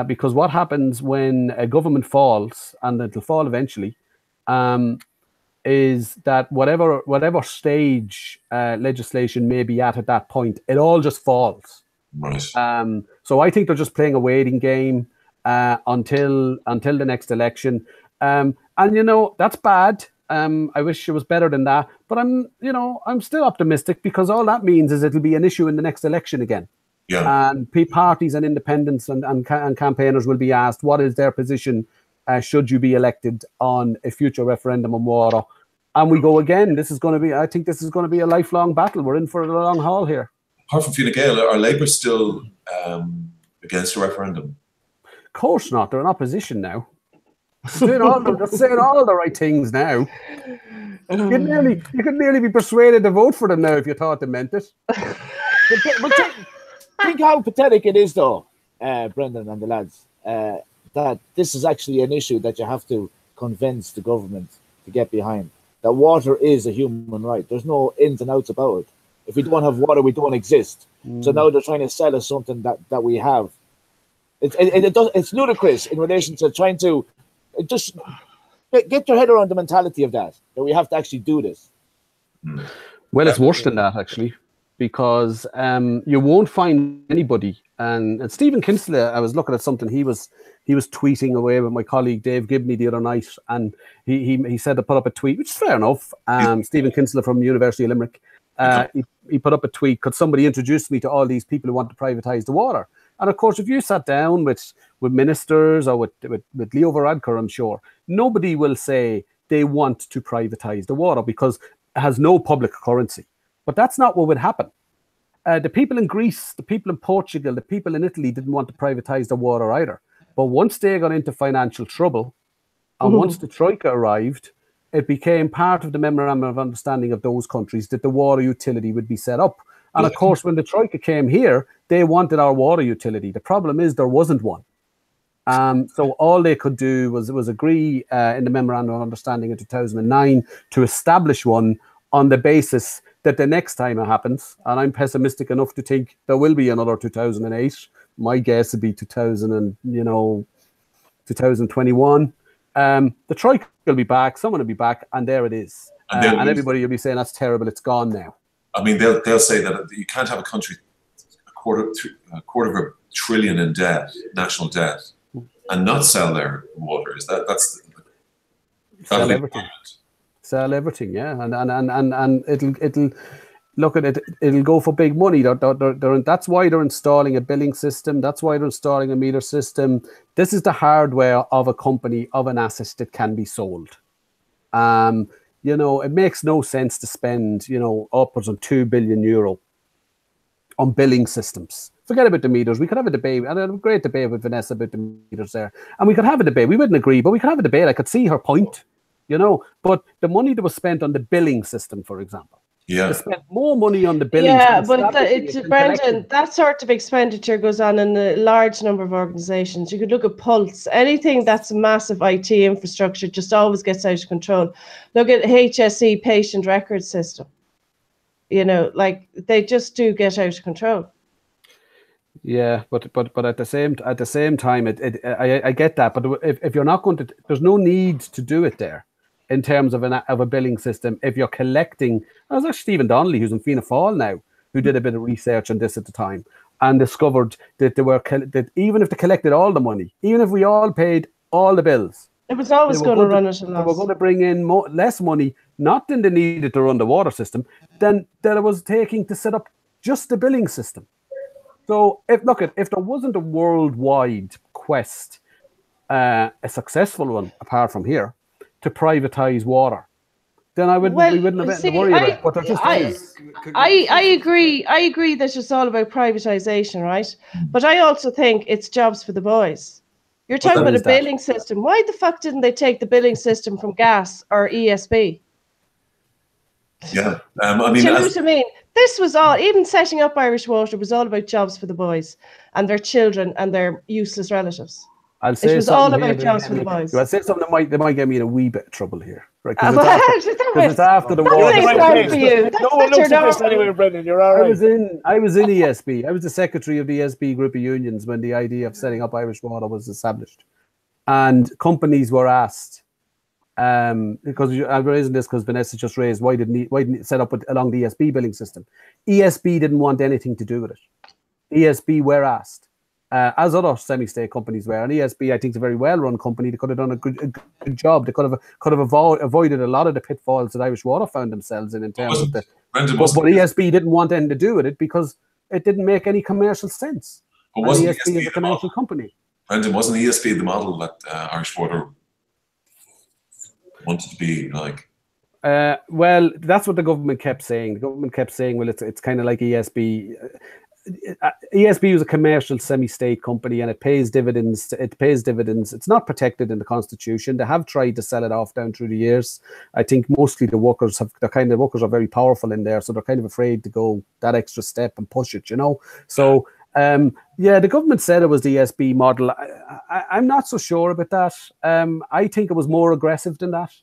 because what happens when a government falls, and it'll fall eventually, is that whatever stage legislation may be at that point, it all just falls. Right. So I think they're just playing a waiting game until the next election. And that's bad. I wish it was better than that, but I'm still optimistic, because all that means is it'll be an issue in the next election again. Yeah. And parties and independents and campaigners will be asked, what is their position should you be elected on a future referendum on water? And we go again. I think this is going to be a lifelong battle. We're in for a long haul here. Apart from Fine Gael, are Labour still against a referendum? Of course not. They're in opposition now. They're saying all the right things now. You could nearly be persuaded to vote for them now if you thought they meant it. But think how pathetic it is, though, Brendan and the lads, that this is actually an issue that you have to convince the government to get behind. That water is a human right. There's no ins and outs about it. If we don't have water, we don't exist. So now they're trying to sell us something that we have. It's ludicrous in relation to trying to just get your head around the mentality of that we have to actually do this. Well, it's worse than that, actually, because you won't find anybody. And Stephen Kinsley, I was looking at something he was tweeting away with my colleague Dave Gibney the other night, and he said to put up a tweet, which is fair enough. Stephen Kinsley from the University of Limerick, he put up a tweet, could somebody introduce me to all these people who want to privatise the water? And of course, if you sat down with ministers or with Leo Varadkar, I'm sure, nobody will say they want to privatise the water, because it has no public currency. But that's not what would happen. The people in Greece, the people in Portugal, the people in Italy didn't want to privatise the water either. But once they got into financial trouble, and once the Troika arrived, it became part of the memorandum of understanding of those countries that the water utility would be set up. And of course, when the Troika came here, they wanted our water utility. The problem is there wasn't one. So all they could do was agree in the memorandum of understanding in 2009 to establish one on the basis that the next time it happens, and I'm pessimistic enough to think there will be another 2008. My guess would be 2021. The Troika will be back, someone will be back, and there it is. And everybody will be saying, that's terrible, it's gone now. I mean, they'll say that you can't have a country a quarter of $1 trillion in debt, national debt, and not sell their water. That's sell everything. Sell everything, yeah, and it'll look at it. It'll go for big money. That's why they're installing a billing system. That's why they're installing a meter system. This is the hardware of a company, of an asset that can be sold. It makes no sense to spend, upwards of €2 billion on billing systems. Forget about the meters. We could have a debate. I had a great debate with Vanessa about the meters there. And we could have a debate. We wouldn't agree, but we could have a debate. I could see her point, But the money that was spent on the billing system, for example. Yeah. They spent more money on the billing system. But Brendan, that sort of expenditure goes on in a large number of organisations. You could look at Pulse. Anything that's massive IT infrastructure just always gets out of control. Look at HSE, patient record system. They just do get out of control. Yeah, but at the same time, I get that. But if you're not going to, there's no need to do it there in terms of a billing system. If you're collecting, it was actually Stephen Donnelly, who's in Fianna Fáil now, who did a bit of research on this at the time and discovered that that even if they collected all the money, even if we all paid all the bills, it was always going to run at a loss. They were going to bring in less money, not than they needed to run the water system, than that it was taking to set up just the billing system. So if there wasn't a worldwide quest, a successful one apart from here, to privatise water, then we wouldn't have anything to worry about it. But there just is. I agree that it's all about privatisation, right? But I also think it's jobs for the boys. You're talking about a billing system. Why the fuck didn't they take the billing system from gas or ESB? Yeah, Do you know what I mean? This was all, even setting up Irish Water was all about jobs for the boys and their children and their useless relatives. I'll say it was all about jobs for the boys. I'll say something that might get me in a wee bit of trouble here. Right, because it's after the war. For you. No one looks at this anyway, Brendan. You're all right. I was in ESB. I was the secretary of the ESB group of unions when the idea of setting up Irish Water was established, and companies were asked, because I'm raising this because Vanessa just raised, why didn't it set up along the ESB billing system? ESB didn't want anything to do with it. ESB were asked, as other semi-state companies were, and ESB I think is a very well-run company. They could have done a good job. They could have avoided a lot of the pitfalls that Irish Water found themselves in terms of the. But ESB didn't want anything to do with it because it didn't make any commercial sense. But wasn't ESB is a commercial company. Brendan, wasn't ESB the model that Irish Water wanted to be like? Well, that's what the government kept saying. The government kept saying, well, it's kind of like ESB. ESB was a commercial semi-state company and it pays dividends. It's not protected in the constitution. They have tried to sell it off down through the years. I think mostly the workers are very powerful in there, so they're kind of afraid to go that extra step and push it, So the government said it was the ESB model. I'm not so sure about that. I think it was more aggressive than that.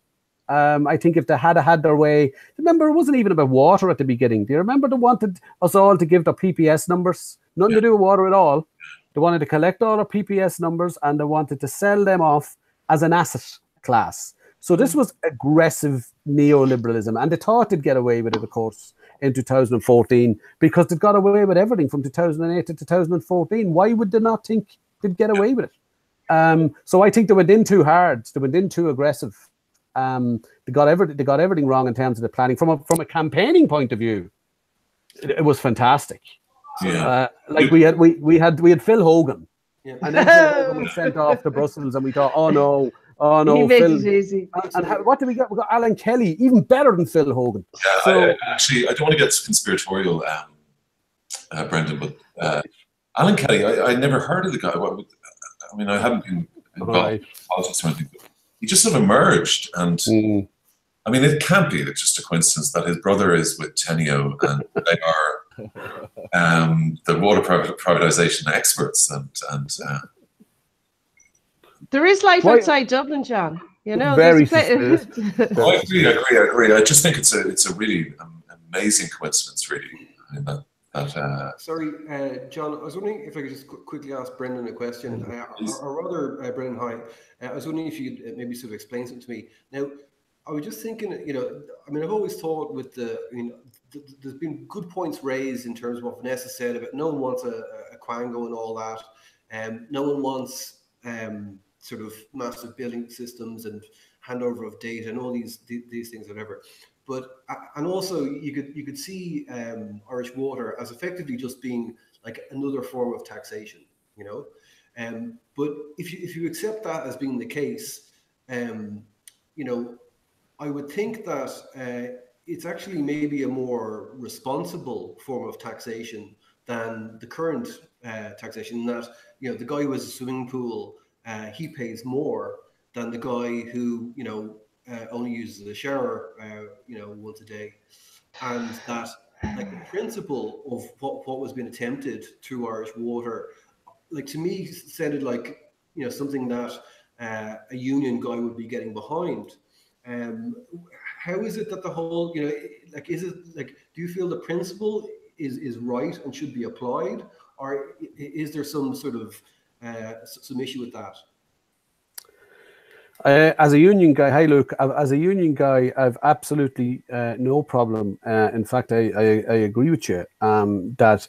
I think if they had their way, remember, it wasn't even about water at the beginning. Do you remember they wanted us all to give their PPS numbers? Nothing to do with water at all. They wanted to collect all our PPS numbers and they wanted to sell them off as an asset class. So this was aggressive neoliberalism, and they thought they'd get away with it, of course, in 2014, because they got away with everything from 2008 to 2014. Why would they not think they'd get away with it? So I think they went in too hard. They went in too aggressive. They got everything wrong in terms of the planning. From a campaigning point of view, it was fantastic. Yeah. We had Phil Hogan, and then Phil Hogan was sent off to Brussels, and we thought, oh no, he makes Phil. it easy. What did we get? We got Alan Kelly, even better than Phil Hogan. Yeah, so, I don't want to get conspiratorial, Brendan, but Alan Kelly, I never heard of the guy. I mean, I haven't been involved in politics or anything. He just sort of emerged, and I mean, it can't be just a coincidence that his brother is with Tenio, and they are the water privatization experts, and there is life outside Dublin, John. Very I agree. I just think it's a really amazing coincidence, really. I mean, Sorry, John, I was wondering if I could just quickly ask Brendan a question, or rather, Brendan, hi. I was wondering if you could maybe sort of explain something to me. Now, I was just thinking, I mean, I've always thought there's been good points raised in terms of what Vanessa said about no one wants a quango and all that. No one wants sort of massive billing systems and handover of data and all these things, whatever. But and also you could see Irish Water as effectively just being like another form of taxation, But if you accept that as being the case, I would think that it's actually maybe a more responsible form of taxation than the current taxation. That the guy who has a swimming pool, he pays more than the guy who only uses the shower, once a day, and that like the principle of what was being attempted through Irish Water, like to me sounded like something that a union guy would be getting behind. How is it that the whole is it like, do you feel the principle is right and should be applied, or is there some sort of some issue with that? As a union guy, hi Luke. As a union guy, I've absolutely no problem. In fact, I agree with you that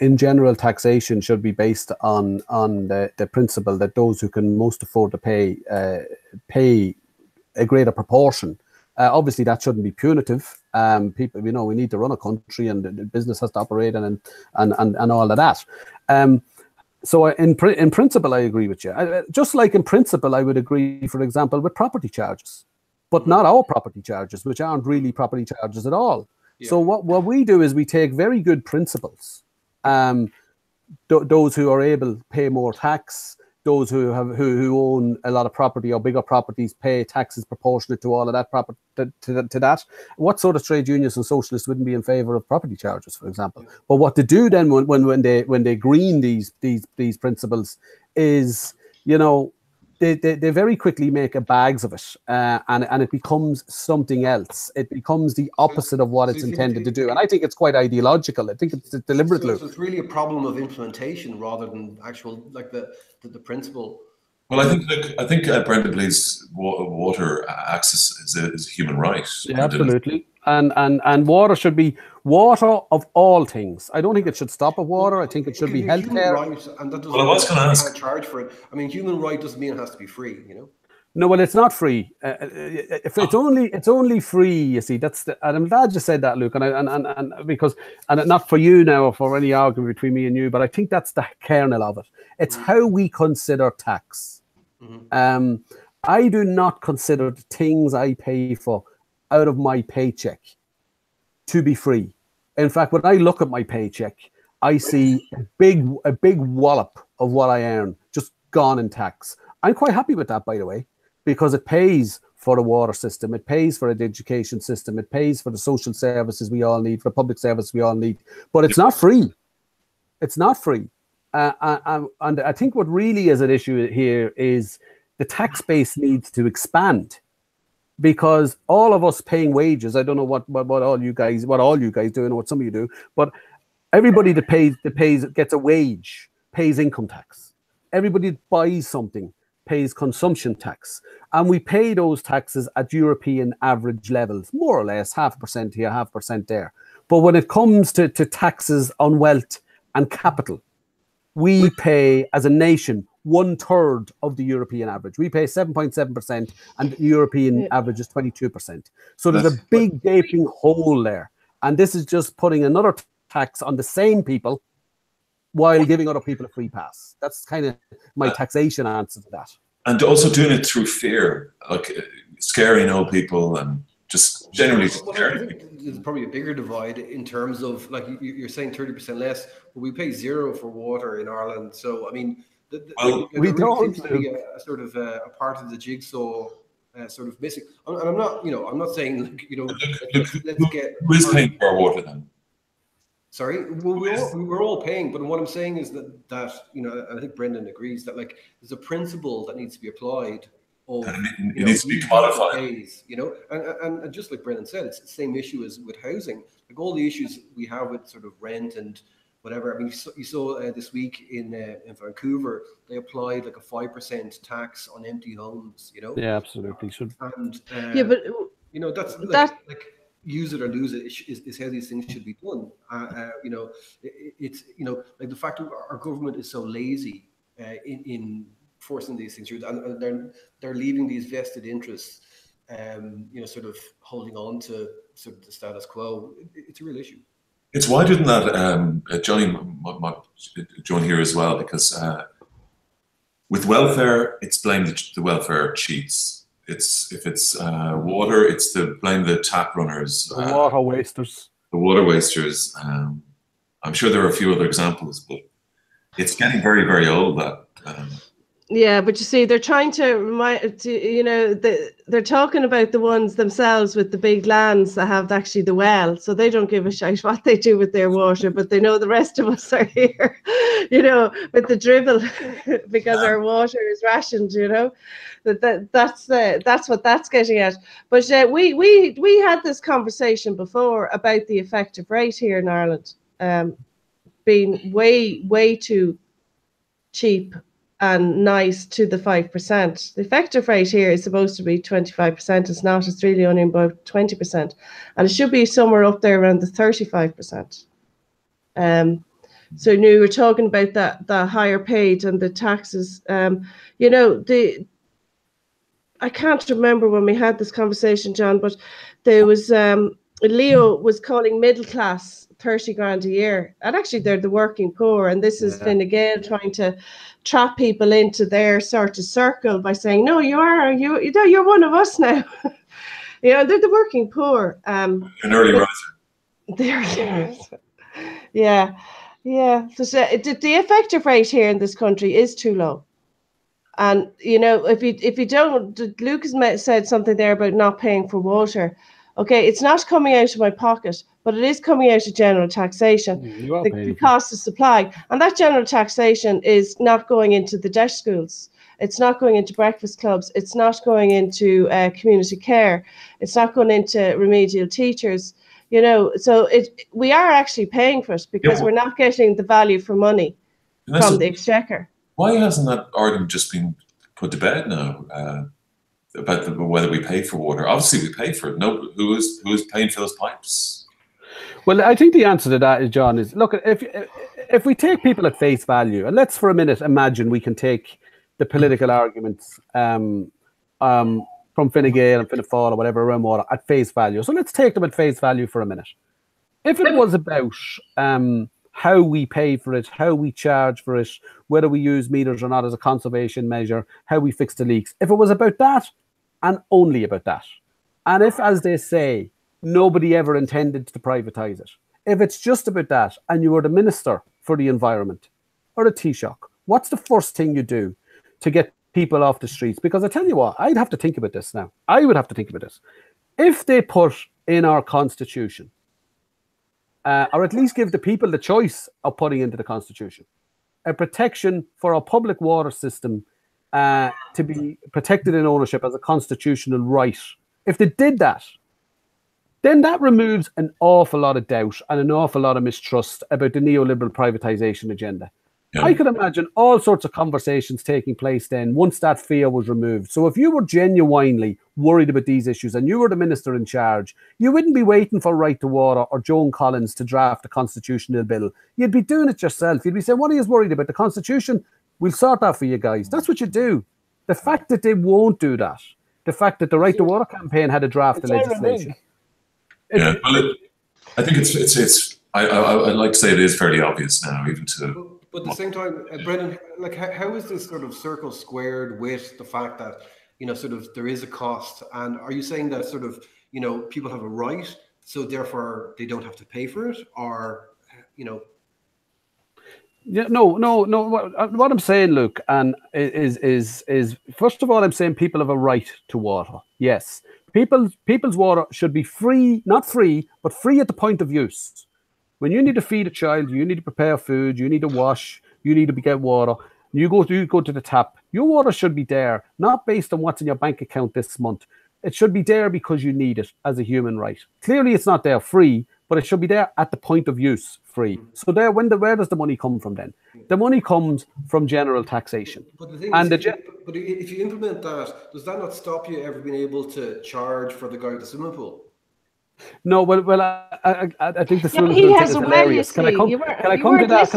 in general, taxation should be based on the principle that those who can most afford to pay a greater proportion. Obviously, that shouldn't be punitive. People, we need to run a country, and the business has to operate, and all of that. So in principle, I agree with you. Just like in principle, I would agree, for example, with property charges, but not our property charges, which aren't really property charges at all. Yeah. So what we do is we take very good principles. Those who are able to pay more tax, those who own a lot of property or bigger properties pay taxes proportionate to all of that property to that. What sort of trade unions and socialists wouldn't be in favour of property charges, for example? But what they do then when they green these principles is, they very quickly make a bags of it, and it becomes something else. It becomes the opposite of what it's intended to do. And I think it's quite ideological. I think it's deliberate. So it's really a problem of implementation rather than actual, like the principle. Well, I think Brendan believes water access is a human right. Yeah, absolutely. And water should be water of all things. I don't think it should stop at water. I think it should be healthcare. Right, and that doesn't I was going to ask. Can't charge for it. I mean, human right doesn't mean it has to be free. You know. No, well, it's not free. If it's only free, you see. And I'm glad you said that, Luke. And because not for you now or for any argument between me and you, but I think that's the kernel of it. It's how we consider tax. I do not consider the things I pay for out of my paycheck to be free. In fact, when I look at my paycheck, I see a big wallop of what I earn just gone in tax. I'm quite happy with that, by the way, because it pays for the water system, it pays for the education system, it pays for the social services we all need, for public service we all need. But it's not free. It's not free. And I think what really is at issue here is the tax base needs to expand, because all of us paying wages, I don't know what all you guys do and what some of you do, but everybody that pays gets a wage, pays income tax. Everybody that buys something pays consumption tax, and we pay those taxes at European average levels, more or less 0.5% here, 0.5% there. But when it comes to taxes on wealth and capital, we pay as a nation 1/3 of the European average. We pay 7.7%, and the European average is 22%. So there's a big gaping hole there, and this is just putting another tax on the same people while giving other people a free pass. That's kind of my taxation answer to that. And also doing it through fear, like scaring old people and just generally scaring people. There's probably a bigger divide in terms of, like you're saying 30% less, but we pay 0 for water in Ireland. So, I mean, we don't seems to be a sort of a part of the jigsaw sort of missing. And I'm not, I'm not saying, let's get... Who is paying for our water then? Sorry, well, we're all paying, but what I'm saying is that I think Brendan agrees that, like, there's a principle that needs to be applied. It needs to be codified. And just like Brendan said, it's the same issue as with housing. Like all the issues we have with sort of rent and whatever. I mean, you saw this week in Vancouver, they applied like a 5% tax on empty homes. Yeah, absolutely should. And but that's like use it or lose it is how these things should be done. It's like the fact that our government is so lazy in forcing these things through, and they're leaving these vested interests, sort of holding on to sort of the status quo. It's a real issue. It's wider than that. Johnny might join here as well, because with welfare, it's blamed the welfare cheats. If it's water, it's to blame the tap runners, the water wasters. The water wasters. I'm sure there are a few other examples, but it's getting very, very old. Yeah, but you see, they're trying to remind, they're talking about the ones themselves with the big lands that have actually the well, so they don't give a shite what they do with their water, but they know the rest of us are here, with the dribble, because our water is rationed, that's what that's getting at. But we had this conversation before about the effective rate here in Ireland being way too cheap and nice to the 5%. The effective rate here is supposed to be 25%. It's not. It's really only about 20%, and it should be somewhere up there around the 35%. So you were talking about the higher paid and the taxes. I can't remember when we had this conversation, John, but there was Leo was calling middle class 30 grand a year, and actually they're the working poor, and this is Fine Gael trying to trap people into their sort of circle by saying, no, you're one of us now. They're the working poor. An early riser. They're yeah. So the effective rate here in this country is too low. And if you don't, Lucas said something there about not paying for water. Okay, it's not coming out of my pocket, but it is coming out of general taxation, the cost of supply. And that general taxation is not going into the deaf schools. It's not going into breakfast clubs. It's not going into community care. It's not going into remedial teachers. You know, so we are actually paying for it because we're not getting the value for money from the Exchequer. Why hasn't that argument just been put to bed now? About whether we pay for water. Obviously, we pay for it. No, who is paying for those pipes? Well, I think the answer to that is, John, is look, if we take people at face value, and let's for a minute imagine we can take the political arguments from Fine Gael and Fianna Fáil or whatever around water at face value. So let's take them at face value for a minute. If it was about how we pay for it, how we charge for it, whether we use meters or not as a conservation measure, how we fix the leaks. If it was about that and only about that, and if, as they say, nobody ever intended to privatise it, if it's just about that and you were the Minister for the Environment or the Taoiseach, what's the first thing you do to get people off the streets? Because I tell you what, I'd have to think about this now. I would have to think about this. If they put in our constitution, or at least give the people the choice of putting into the constitution, a protection for a public water system to be protected in ownership as a constitutional right. If they did that, then that removes an awful lot of doubt and an awful lot of mistrust about the neoliberal privatisation agenda. Yeah. I could imagine all sorts of conversations taking place then once that fear was removed. So if you were genuinely worried about these issues and you were the minister in charge, you wouldn't be waiting for Right to Water or Joan Collins to draft a constitutional bill. You'd be doing it yourself. You'd be saying, what are you worried about? The constitution? We'll sort that for you guys. That's what you do. The fact that they won't do that, the fact that the Right to Water campaign had a draft of legislation. Yeah, well, I think it's I'd like to say it is fairly obvious now, even to... But at the same time, Brendan, like how is this sort of circle squared with the fact that, you know, sort of there is a cost? And are you saying that sort of, you know, people have a right, so therefore they don't have to pay for it? Or, you know... Yeah, no. What I'm saying, Luke, and is first of all, I'm saying people have a right to water. Yes. People's water should be free, not free, but free at the point of use. When you need to feed a child, you need to prepare food, you need to wash, you need to get water, you go to the tap. Your water should be there, not based on what's in your bank account this month. It should be there because you need it as a human right. Clearly, it's not there free, but it should be there at the point of use free. So there, where does the money come from then? The money comes from general taxation. But the thing is, but if you implement that, does that not stop you ever being able to charge for the guy at the swimming pool? No, well, I think the swimming pool thing is hilarious. Can I come to that?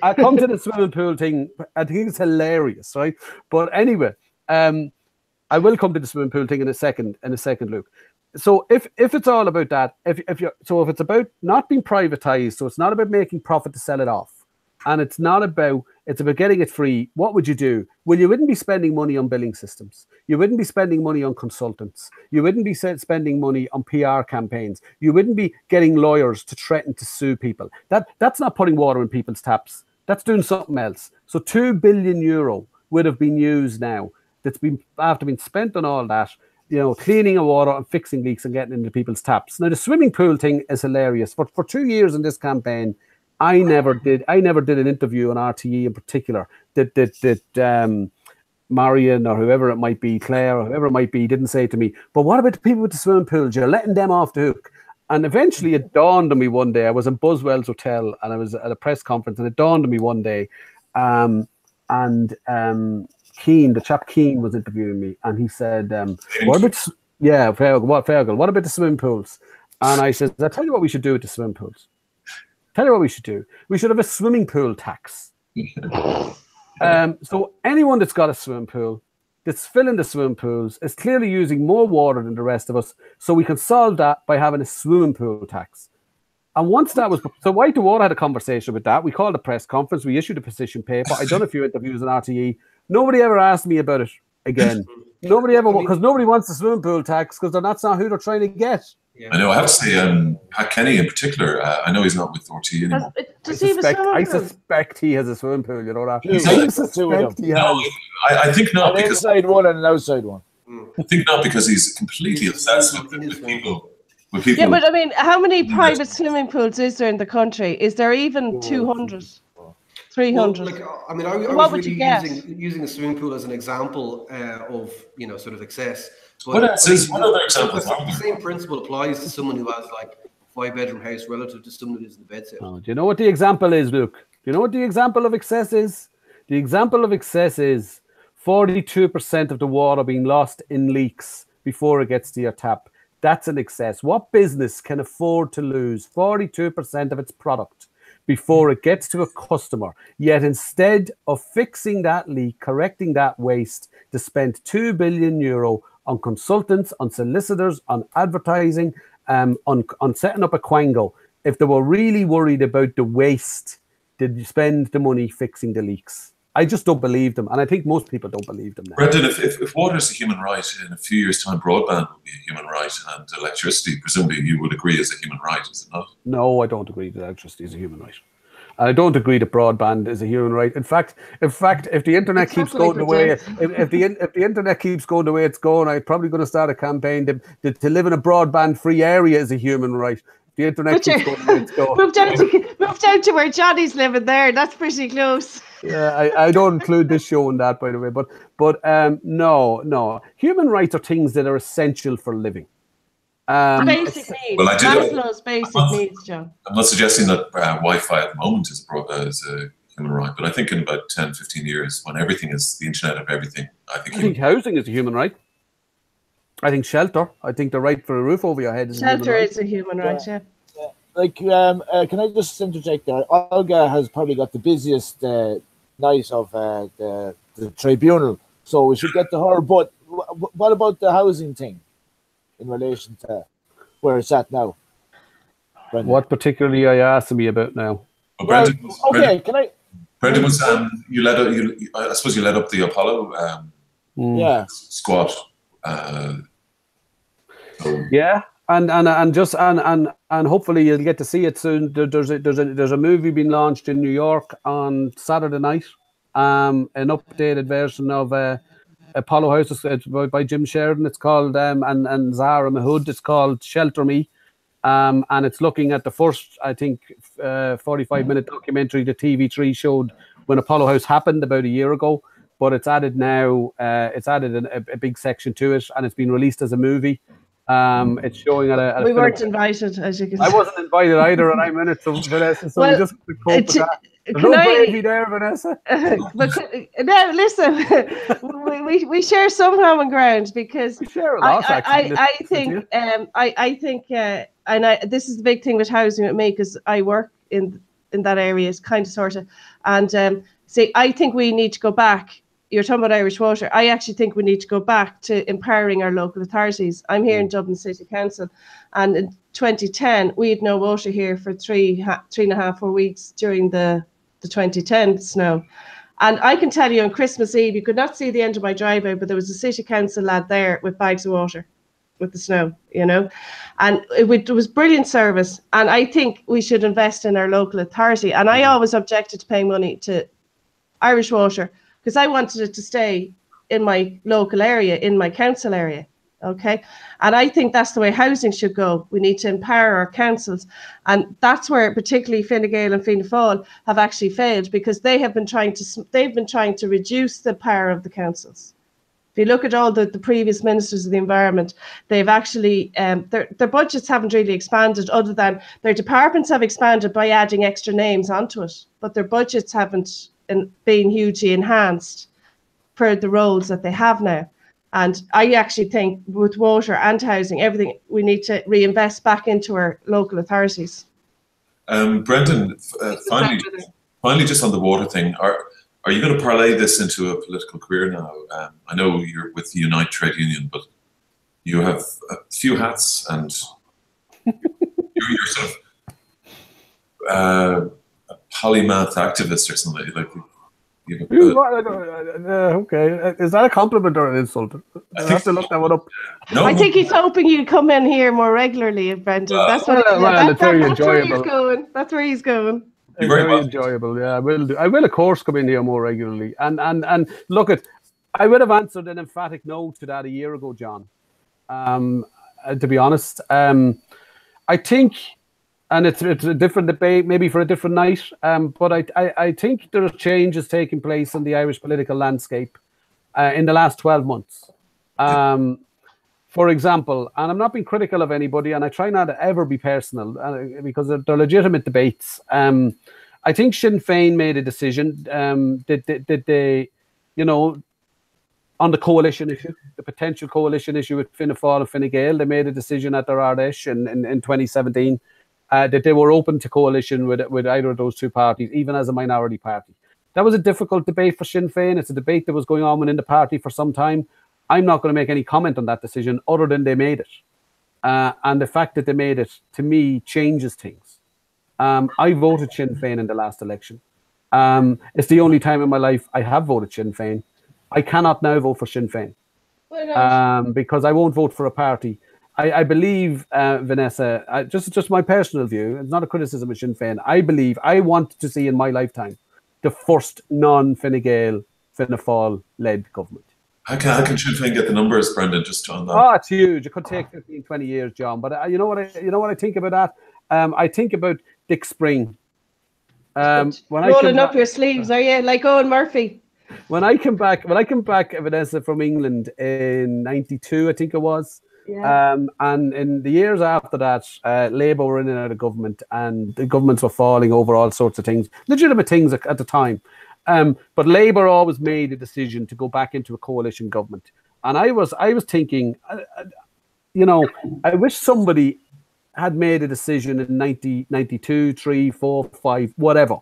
I come to the swimming pool thing. I think it's hilarious, right? But anyway, I will come to the swimming pool thing in a second, Luke. So if it's all about that, if it's about not being privatized, so it's not about making profit to sell it off, and it's about getting it free, what would you do? Well, you wouldn't be spending money on billing systems. You wouldn't be spending money on consultants. You wouldn't be spending money on PR campaigns. You wouldn't be getting lawyers to threaten to sue people. That's not putting water in people's taps. That's doing something else. So €2 billion would have been used now. That's been after being spent on all that, you know, cleaning of water and fixing leaks and getting into people's taps. Now the swimming pool thing is hilarious. For 2 years in this campaign, I never did an interview on RTE in particular that Marion or whoever it might be, Claire or whoever it might be, didn't say to me, but what about the people with the swimming pools? You're letting them off the hook. And eventually it dawned on me one day. I was in Buswell's Hotel and I was at a press conference, and it dawned on me one day. Keane, the chap Keane, was interviewing me, and he said, what about the swimming pools? And I said, I'll tell you what we should do with the swimming pools. Tell you what we should do. We should have a swimming pool tax. So anyone that's got a swimming pool, that's filling the swimming pools, is clearly using more water than the rest of us. So we can solve that by having a swimming pool tax. And once that was, so Right to Water had a conversation with that. We called a press conference. We issued a position paper. I'd done a few interviews on RTE. Nobody ever asked me about it again. Nobody ever, because nobody wants the swimming pool tax because that's not who they're trying to get. Yeah. I know. I have to say, Pat Kenny in particular. I know he's not with RTE anymore. I suspect he has a swimming pool. You know that. I think not, because an inside one and an outside one. I think not, because he's completely obsessed with people. Yeah, but I mean, how many private swimming pools is there in the country? Is there even 200? 300. Well, like, I mean, I was what would really you get? using a swimming pool as an example of, you know, sort of excess. But What else is? What other examples are the there? same principle applies to someone who has like a 5-bedroom house relative to someone who lives in the bed set. Oh, do you know what the example is, Luke? Do you know what the example of excess is? The example of excess is 42% of the water being lost in leaks before it gets to your tap. That's an excess. What business can afford to lose 42% of its product before it gets to a customer? Yet instead of fixing that leak, correcting that waste, to spend €2 billion on consultants, on solicitors, on advertising, on setting up a quango. If they were really worried about the waste, did you spend the money fixing the leaks? I just don't believe them, and I think most people don't believe them now. Brendan, if water is a human right, in a few years' time, broadband will be a human right, and electricity, presumably, you would agree, is a human right, is it not? No, I don't agree that electricity is a human right. I don't agree that broadband is a human right. In fact, if the internet keeps going the way, if the internet keeps going the way it's going, I'm probably going to start a campaign to live in a broadband-free area is a human right. If the internet keeps going the way it's going. Move down to where Johnny's living there. That's pretty close. Yeah, I don't include this show in that, by the way. But no. Human rights are things that are essential for living. Basic needs. Well, Maslow's basic needs, John. I'm not suggesting that Wi-Fi at the moment is a human right, but I think in about 10, 15 years, when everything is the internet of everything, I think housing is a human right. I think shelter. I think the right for a roof over your head is shelter is a human right. Yeah. Like, can I just interject there? Olga has probably got the busiest night of the tribunal, so we should get to her. But what about the housing thing in relation to where it's at now? Brendan? What particularly are you asking me about now? Oh, Brendan, Brendan was I suppose you led up the Apollo squad. Yeah. And hopefully you'll get to see it soon. There's a movie being launched in New York on Saturday night. An updated version of Apollo House. It's by Jim Sheridan. It's called and Zara Mahood. It's called Shelter Me. And it's looking at the first, I think, 45-minute documentary the TV3 showed when Apollo House happened about a year ago. But it's added now. It's added a big section to it, and it's been released as a movie. It's showing at a we weren't invited, as you can see. I wasn't invited either, and I'm in it, so Vanessa. So we just cope with that. There's no gravy there, Vanessa. But now, listen, we share some common ground because we share a lot. I think, and this is the big thing with housing with me because I work in that area, is kind of sort of, and see, I think we need to go back. You're talking about Irish Water. I actually think we need to go back to empowering our local authorities. I'm here in Dublin City Council, and in 2010 we had no water here for 3.5, 4 weeks during the 2010 snow. And I can tell you, on Christmas Eve, you could not see the end of my driveway, but there was a city council lad there with bags of water with the snow, you know, and it was brilliant service. And I think we should invest in our local authority. And I always objected to paying money to Irish Water, because I wanted it to stay in my local area, in my council area, okay? And I think that's the way housing should go. We need to empower our councils. And that's where particularly Fine Gael and Fianna Fáil have actually failed, because they've been trying to reduce the power of the councils. If you look at all the previous ministers of the environment, they've actually, their budgets haven't really expanded, other than their departments have expanded by adding extra names onto it, but their budgets haven't being hugely enhanced for the roles that they have now. And I actually think with water and housing, everything, we need to reinvest back into our local authorities. Brendan, finally, just on the water thing, are you going to parlay this into a political career now? I know you're with the Unite Trade Union, but you have a few hats, and you're sort of a polymath activist or something like. Okay, is that a compliment or an insult? I have to look that one up. No, I think he's hoping you come in here more regularly, Brendan. That's what it's very enjoyable. That's where he's going. It's very enjoyable. Yeah, I will do. I will, of course, come in here more regularly. And look, I would have answered an emphatic no to that a year ago, John. To be honest, I think And it's a different debate, maybe for a different night. But I think there are changes taking place in the Irish political landscape in the last 12 months. For example, and I'm not being critical of anybody, and I try not to ever be personal because they're legitimate debates. I think Sinn Féin made a decision. Did they, on the coalition issue, the potential coalition issue with Fianna Fáil and Fine Gael, they made a decision at their Ardesh in 2017 that they were open to coalition with either of those two parties, even as a minority party. That was a difficult debate for Sinn Féin. It's a debate that was going on within the party for some time. I'm not going to make any comment on that decision other than they made it. And the fact that they made it, to me, changes things. I voted Sinn Féin in the last election. It's the only time in my life I have voted Sinn Féin. I cannot now vote for Sinn Féin because I won't vote for a party. I believe, Vanessa, just my personal view, it's not a criticism of Sinn Féin. I believe I want to see in my lifetime the first non-Fine Gael, Fianna Fáil led government. How can Sinn Féin get the numbers, Brendan, just on that? Oh, it's huge. It could take 15, 20 years, John. But you know what I think about that? I think about Dick Spring. Rolling up your sleeves, are you? Like Owen Murphy. When I come back, Vanessa, from England in '92, I think it was. Yeah. And in the years after that, Labour were in and out of government, and the governments were falling over all sorts of things, legitimate things at the time. But Labour always made a decision to go back into a coalition government. And I was thinking, I wish somebody had made a decision in 1992, 3, 4, 5, whatever.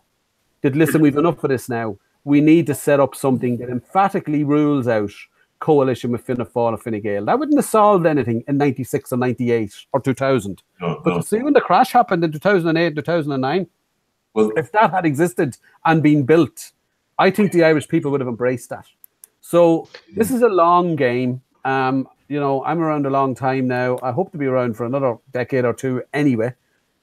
That, listen, we've enough of this now. We need to set up something that emphatically rules out coalition with Fianna Fáil and Fine Gael. That wouldn't have solved anything in 96 or 98 or 2000. But see, when the crash happened in 2008, 2009, well, if that had existed and been built, I think the Irish people would have embraced that. So this is a long game. I'm around a long time now. I hope to be around for another decade or two anyway.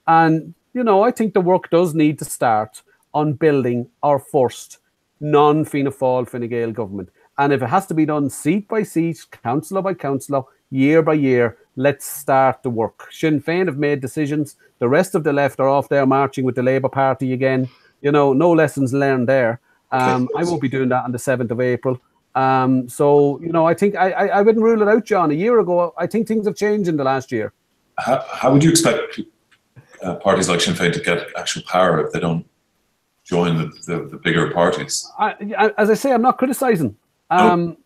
And, I think the work does need to start on building our first non-Fianna Fáil, Fine Gael government. And if it has to be done seat by seat, councillor by councillor, year by year, let's start the work. Sinn Féin have made decisions. The rest of the left are off there marching with the Labour Party again. No lessons learned there. I won't be doing that on the 7th of April. I think I wouldn't rule it out, John. A year ago, I think things have changed in the last year. How would you expect parties like Sinn Féin to get actual power if they don't join the bigger parties? As I say, I'm not criticising. I'm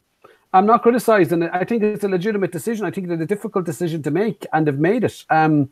not criticising. I think it's a legitimate decision. I think it's a difficult decision to make, and they've made it. And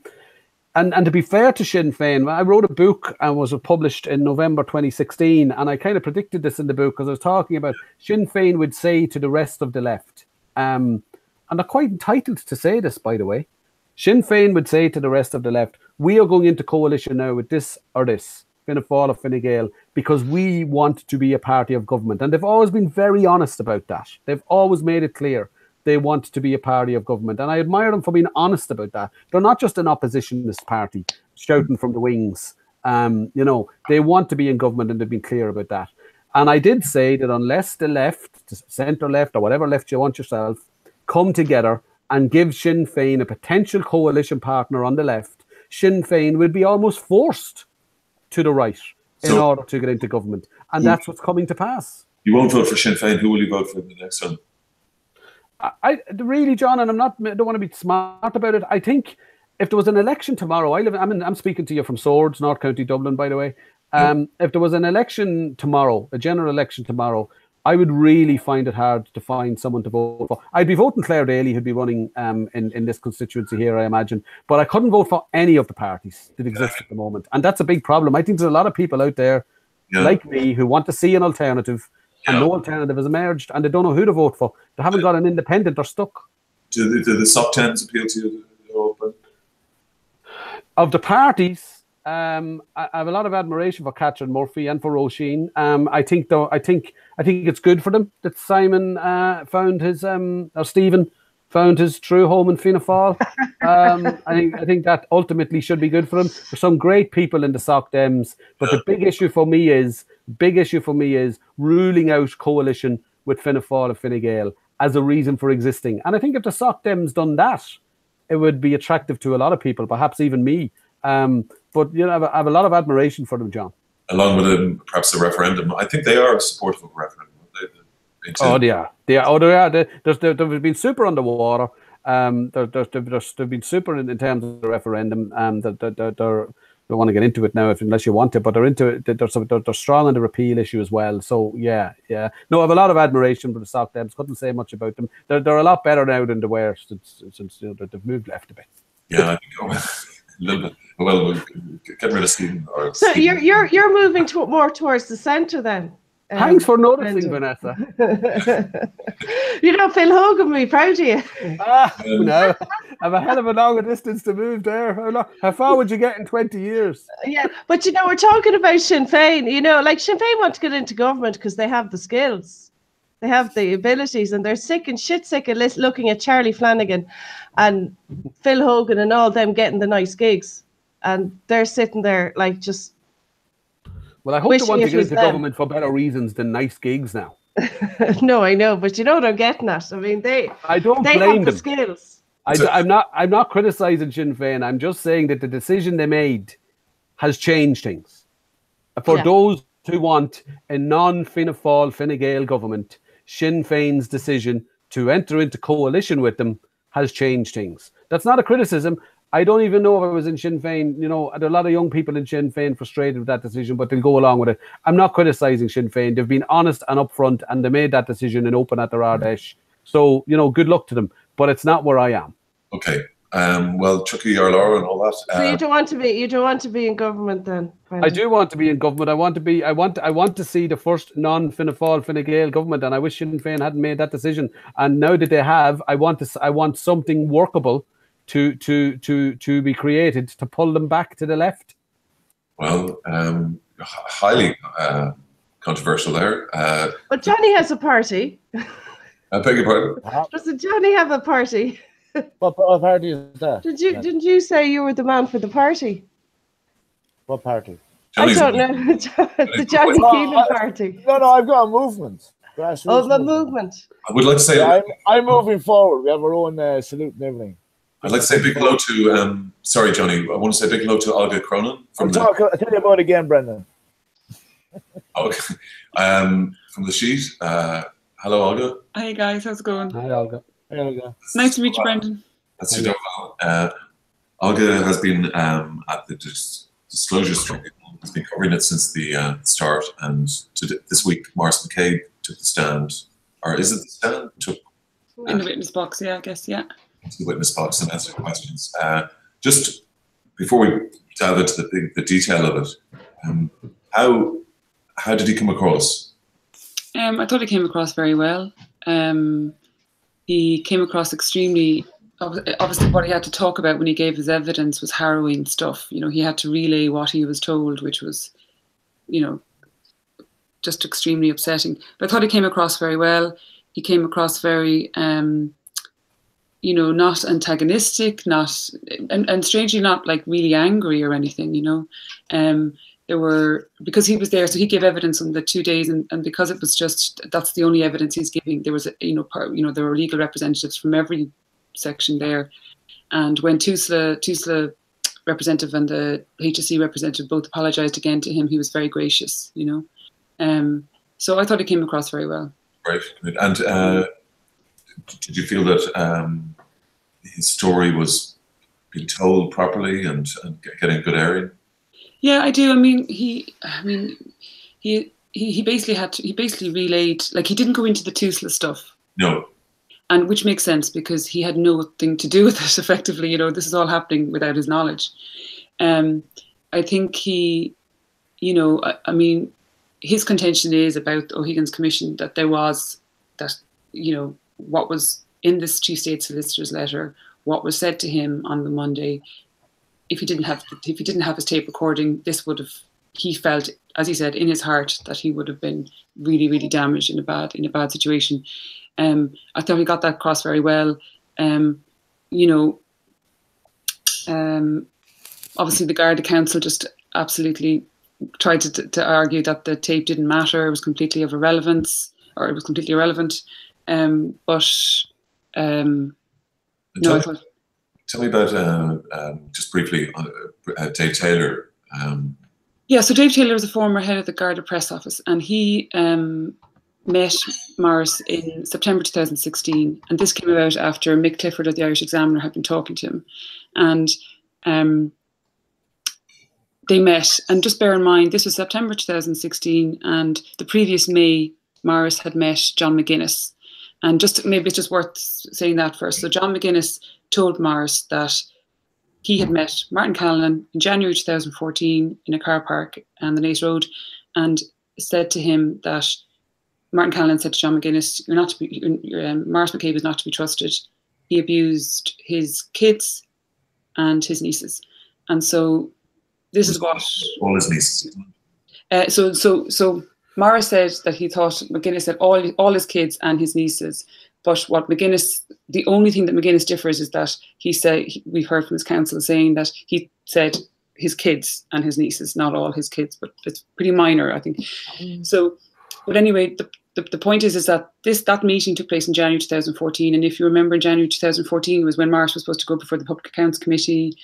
to be fair to Sinn Féin, I wrote a book and was published in November 2016, and I kind of predicted this in the book because I was talking about Sinn Féin would say to the rest of the left, and they're quite entitled to say this, by the way. Sinn Féin would say to the rest of the left, we are going into coalition now with this or this, Fianna Fáil or Fine Gael, because we want to be a party of government. And they've always been very honest about that. They've always made it clear they want to be a party of government. And I admire them for being honest about that. They're not just an oppositionist party shouting from the wings. They want to be in government, and they've been clear about that. And I did say that unless the left, the centre left, or whatever left you want yourself, come together and give Sinn Féin a potential coalition partner on the left, Sinn Féin will be almost forced to the right in order to get into government. And that's what's coming to pass. You won't vote for Sinn Féin. Who will you vote for in the next one? I really, John, and I don't want to be smart about it. I think if there was an election tomorrow, I'm speaking to you from Swords, North County Dublin, by the way. If there was an election tomorrow, a general election tomorrow, I would really find it hard to find someone to vote for. I'd be voting Claire Daly, who'd be running in this constituency here, I imagine. But I couldn't vote for any of the parties that exist at the moment. And that's a big problem. I think there's a lot of people out there like me who want to see an alternative, and no alternative has emerged, and they don't know who to vote for. They haven't got an independent. They're stuck. Do the SOC 10s appeal to you? Of the parties, I have a lot of admiration for Catherine Murphy and for Roisin. I think it's good for them that Simon found his or Stephen found his true home in Fianna Fáil. I think that ultimately should be good for them. There's some great people in the SOC Dems, but the big issue for me is ruling out coalition with Fianna Fáil and Fine Gael as a reason for existing. And I think if the SOC Dems done that, it would be attractive to a lot of people, perhaps even me. But you know, I have a lot of admiration for them, John. Along with perhaps a referendum. I think they are supportive of a referendum. Oh, they are. Oh, they are. They've been super underwater. They've been super in terms of the referendum. Don't want to get into it now unless you want to, but they're into it. They're strong on the repeal issue as well. So yeah. No, I have a lot of admiration for the Soc Dems. Couldn't say much about them. They're a lot better now than they were since you know, they've moved left a bit. Yeah, I think a little bit. Well, we'll get rid of Stephen. So you're moving more towards the centre then. Thanks for noticing, Vanessa. You know, Phil Hogan will be proud of you. No, I've a hell of a longer distance to move there. How far would you get in 20 years? Yeah, but you know, we're talking about Sinn Féin. You know, like Sinn Féin want to get into government because they have the skills, they have the abilities, and they're sick of looking at Charlie Flanagan and Phil Hogan and all them getting the nice gigs, and they're sitting there like just. Well, I hope they want to get into government for better reasons than nice gigs now. No, I know, but you know what I'm getting at. I mean, I don't blame have the them. Skills. I'm not criticizing Sinn Féin. I'm just saying that the decision they made has changed things. For those who want a non-Fianna Fáil, Fine Gael government, Sinn Féin's decision to enter into coalition with them has changed things. That's not a criticism. I don't even know if I was in Sinn Féin. You know, there are a lot of young people in Sinn Féin frustrated with that decision, but they'll go along with it. I'm not criticising Sinn Féin. They've been honest and upfront, and they made that decision and open at their Ardèche. So, you know, good luck to them. But it's not where I am. Okay. Well, Chucky or Laura and all that. So you don't want to be in government then? I do want to be in government. I want to see the first non-Fianna Fáil, Fine Gael government, and I wish Sinn Féin hadn't made that decision. And now that they have, I want something workable to be created to pull them back to the left. Well, highly controversial there. But Johnny has a party. I beg your pardon? Doesn't Johnny have a party? What party is that? Didn't you say you were the man for the party? What party? Johnny's I don't know. The Johnny Keenan party. No, I've got a movement. The movement. I would like to say... Yeah, I'm moving forward. We have our own salute and everything. I'd like to say a big hello to... sorry, Johnny. I want to say a big hello to Olga Cronin. I'll tell you about it again, Brendan. Okay. From the sheet. Hello, Olga. Hey, guys. How's it going? Hi, Olga. Hey, Olga. Nice to meet you, Brendan. That's you, Olga has been at the Disclosure Street. Has been covering it since the start, and this week, Maurice McCabe took the stand. Or is it the stand? In the witness box, yeah, I guess, yeah. The witness box and answer questions. Just before we dive into the detail of it, how did he come across? I thought he came across very well. He came across extremely. Obviously, what he had to talk about when he gave his evidence was harrowing stuff. You know, he had to relay what he was told, which was, you know, just extremely upsetting. But I thought he came across very well. He came across very. You know, not antagonistic, and strangely not like really angry or anything, you know. Because he was there, so he gave evidence on the 2 days, and because it was just, that's the only evidence he's giving. There was, there were legal representatives from every section there. And when TUSLA representative and the HSE representative both apologised again to him, he was very gracious, you know. So I thought he came across very well. Right. And did you feel that his story was being told properly and getting a good airing? Yeah, I do. I mean, he basically relayed, like, he didn't go into the TUSLA stuff. No. And which makes sense because he had nothing to do with it. Effectively, you know, this is all happening without his knowledge. I think he, you know, I mean, his contention is about O'Higgins Commission that there was that, you know, what was in this Chief State Solicitor's letter, what was said to him on the Monday. If he didn't have his tape recording, this would have, he felt, as he said, in his heart that he would have been really, really damaged in a bad situation. I thought he got that across very well. You know, obviously the Garda Council just absolutely tried to argue that the tape didn't matter, it was completely irrelevant. No, I thought. Tell me about, just briefly, Dave Taylor. Yeah, so Dave Taylor was a former head of the Garda press office, and he met Morris in September 2016. And this came about after Mick Clifford of the Irish Examiner had been talking to him. And they met, and just bear in mind, this was September 2016, and the previous May, Morris had met John McGuinness. And just maybe it's just worth saying that first. So John McGuinness told Morris that he had met Martin Callanan in January 2014 in a car park on the Naas Road, and said to him that Martin Callanan said to John McGuinness, "You're not to be, Morris McCabe is not to be trusted. He abused his kids and his nieces." And so this is what all his nieces. So Morris said that he thought McGuinness said all his kids and his nieces. But what McGuinness, the only thing that McGuinness differs is that he said, we've heard from his counsel saying that he said his kids and his nieces, not all his kids, but it's pretty minor, I think. So, but anyway, the point is that that meeting took place in January 2014. And if you remember, in January 2014 was when Morris was supposed to go before the Public Accounts Committee.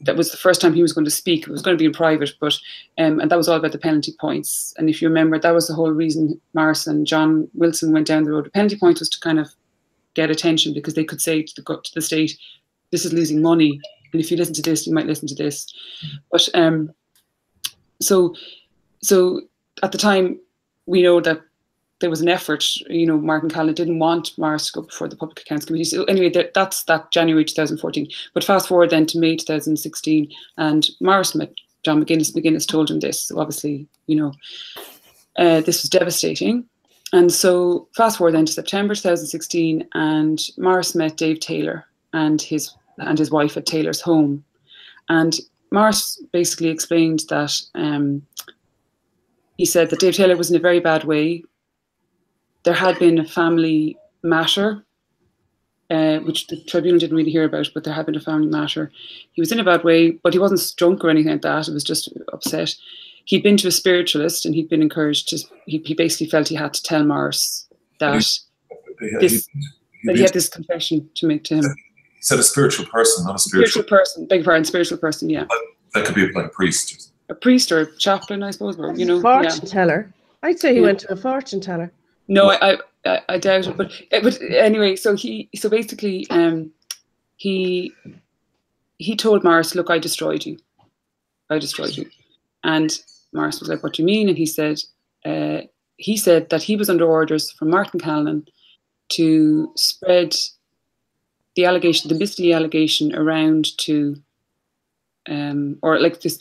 That was the first time he was going to speak. It was going to be in private, but and that was all about the penalty points. And if you remember, that was the whole reason Morris and John Wilson went down the road. The penalty points was to kind of get attention, because they could say to the state, "This is losing money, and if you listen to this, you might listen to this." But so at the time, we know that there was an effort. Martin Callanan didn't want Morris to go before the Public Accounts Committee. So anyway, that's that January 2014. But fast forward then to May 2016, and Morris met John McGuinness. McGuinness told him this. So obviously, this was devastating. And so fast forward then to September 2016, and Morris met Dave Taylor and his wife at Taylor's home. And Morris basically explained that he said that Dave Taylor was in a very bad way. There had been a family matter, which the tribunal didn't really hear about, but there had been a family matter. He was in a bad way, but he wasn't drunk or anything like that. It was just upset. He'd been to a spiritualist, and he'd been encouraged to. He basically felt he had to tell Morris that he had this confession to make to him. He said a spiritual person, not a spiritual person. Beg your pardon, spiritual person. Yeah. That could be like a priest. A priest or a chaplain, I suppose. Or, fortune teller. I'd say he went to a fortune teller. No, I doubt it. But anyway, so basically, he told Morris, "Look, I destroyed you. And Morris was like, "What do you mean?" And he said that he was under orders from Martin Callanan to spread the allegation, the Misty allegation, around to, or like this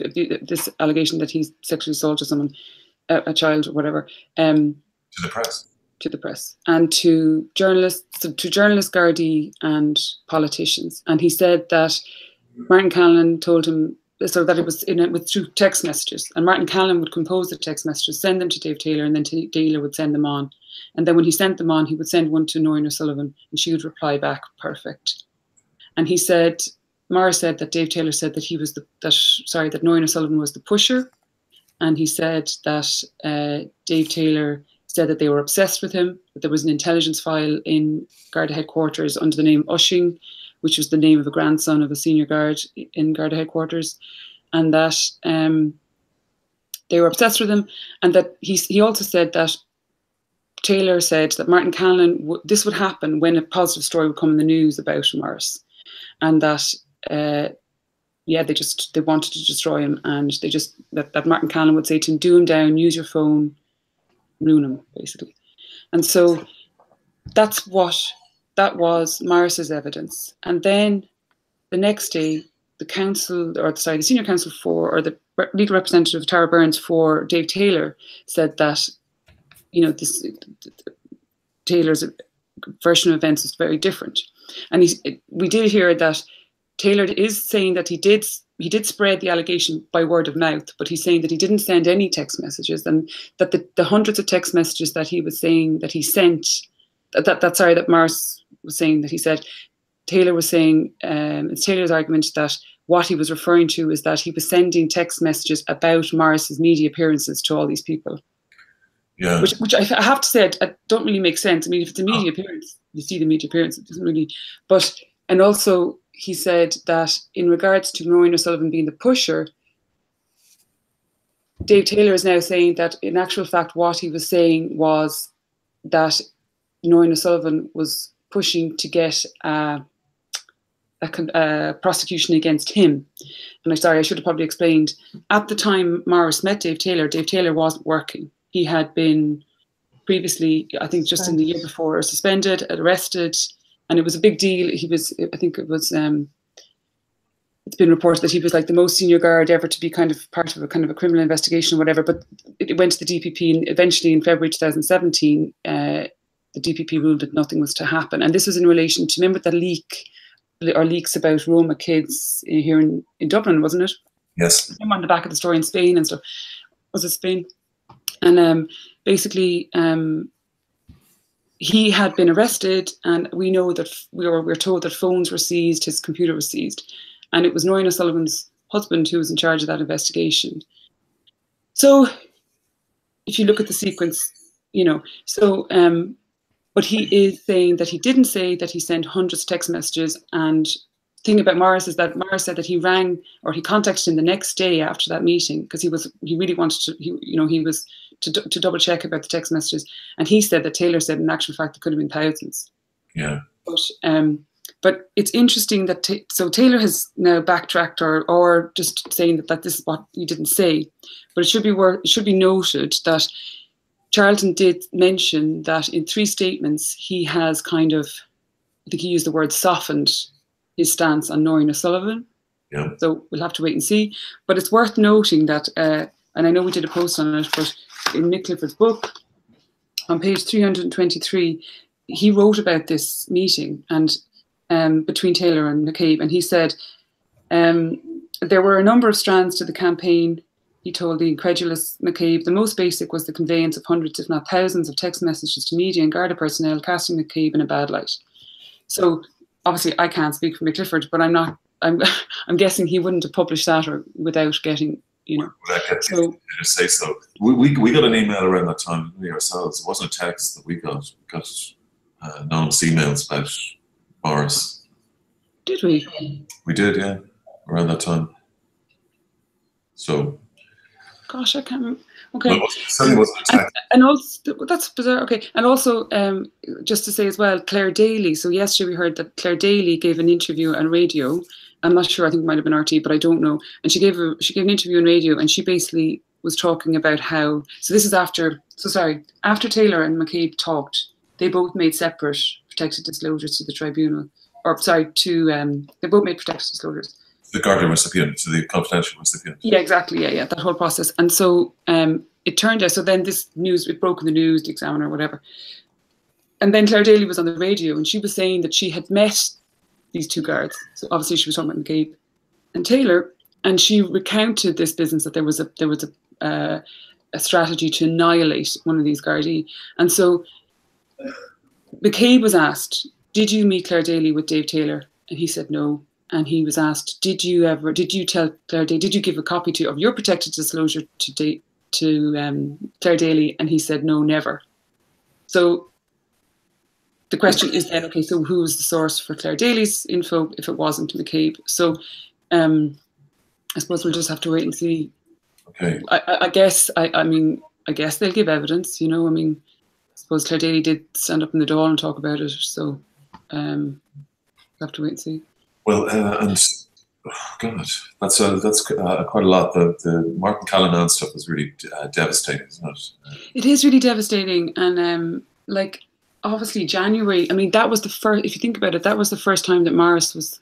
allegation that he's sexually assaulted someone, a child or whatever, to the press, and to journalists, Gardaí and politicians. And he said that Martin Callanan told him, so that it was through text messages, and Martin Callanan would compose the text messages, send them to Dave Taylor, and then Taylor would send them on. And then when he sent them on, he would send one to Noreen O'Sullivan, and she would reply back, "Perfect." And he said, Morris said that Dave Taylor said that that Noreen O'Sullivan was the pusher, and he said that Dave Taylor said that they were obsessed with him, that there was an intelligence file in Garda headquarters under the name Ushing, which was the name of a grandson of a senior guard in Garda headquarters, and that they were obsessed with him, and that he also said that Taylor said that Martin Callanan, this would happen when a positive story would come in the news about Morris, and that they wanted to destroy him, and that Martin Callanan would say to him, "Do him down, use your phone, ruin him," basically. And so that was Morris's evidence. And then the next day, the senior counsel or the legal representative of Tara Burns for Dave Taylor said that, Taylor's version of events is very different. And we did hear that Taylor is saying that he did spread the allegation by word of mouth, but he's saying that he didn't send any text messages, and that the hundreds of text messages that he was saying that he sent, that Morris was saying that he said, Taylor was saying, it's Taylor's argument that what he was referring to is that he was sending text messages about Morris's media appearances to all these people. Yeah. Which I have to say, don't really make sense. I mean, if it's a media appearance, you see the media appearance, it doesn't really. And also, he said that in regards to Maureen O'Sullivan being the pusher, Dave Taylor is now saying that in actual fact what he was saying was that Maureen O'Sullivan was pushing to get a prosecution against him. And I'm sorry, I should have probably explained. At the time Morris met Dave Taylor wasn't working. He had been previously, I think just in the year before, suspended, arrested, and it was a big deal. He was, I think it was, it's been reported that he was like the most senior guard ever to be kind of part of a kind of a criminal investigation or whatever, but it went to the DPP, and eventually in February 2017, the DPP ruled that nothing was to happen. And this was in relation to, remember the leak, or leaks about Roma kids here in Dublin, wasn't it? Yes. I'm on the back of the story in Spain and stuff. Was it Spain? And basically, he had been arrested, and we know that we're told that phones were seized, his computer was seized, and it was Maureen O'Sullivan's husband who was in charge of that investigation. So, if you look at the sequence, you know, so. But he is saying that he didn't say that he sent hundreds of text messages. And the thing about Morris is that Morris said that he rang, or he contacted him the next day after that meeting, because he really wanted to, he was to double check about the text messages. And he said that Taylor said in actual fact it could have been thousands. Yeah. But it's interesting that so Taylor has now backtracked or just saying that this is what he didn't say. But it should be noted that Charlton did mention that in 3 statements he has kind of, I think he used the word softened his stance on Maureen O'Sullivan. Yeah. So we'll have to wait and see. But it's worth noting that, and I know we did a post on it, but in Nick Clifford's book, on page 323, he wrote about this meeting and between Taylor and McCabe, and he said there were a number of strands to the campaign. He told the incredulous McCabe the most basic was the conveyance of hundreds, if not thousands, of text messages to media and Garda personnel, casting McCabe in a bad light. So obviously I can't speak for McClifford, but I'm guessing he wouldn't have published that or without getting, you know. So say so. We got an email around that time ourselves. It wasn't a text that we got. We got anonymous emails about Morris. Did we? We did, yeah, around that time. So. Gosh, I can't remember. Okay. Well, it certainly wasn't a text. And also, that's bizarre. Okay. And also, just to say as well, Claire Daly. So yesterday we heard that Claire Daly gave an interview on radio. I'm not sure. I think it might have been RT, but I don't know. And she gave an interview on radio, and she basically was talking about how. So this is after Taylor and McCabe talked. They both made separate protected disclosures to the tribunal, or sorry, they both made protected disclosures. The Garda recipient, to the confidential recipient. Yeah, exactly. Yeah, that whole process. And so it turned out, so then this news, it broke in the news, the Examiner, whatever. And then Claire Daly was on the radio, and she was saying that she had met these 2 guards. So obviously she was talking about McCabe and Taylor, and she recounted this business that there was a strategy to annihilate one of these Gardaí. And so McCabe was asked, "Did you meet Claire Daly with Dave Taylor?" And he said no. And he was asked, did you tell Claire Daly, did you give a copy of your protected disclosure to Claire Daly? And he said, no, never. So the question is then, okay, so who was the source for Claire Daly's info if it wasn't McCabe? So I suppose we'll just have to wait and see. Okay. I guess they'll give evidence, you know. I mean, I suppose Claire Daly did stand up in the door and talk about it. So we'll have to wait and see. Well, and God, that's quite a lot. The Martin Callanan stuff was really devastating, isn't it? It is really devastating, and like obviously January. I mean, that was the first. If you think about it, that was the first time that Morris was.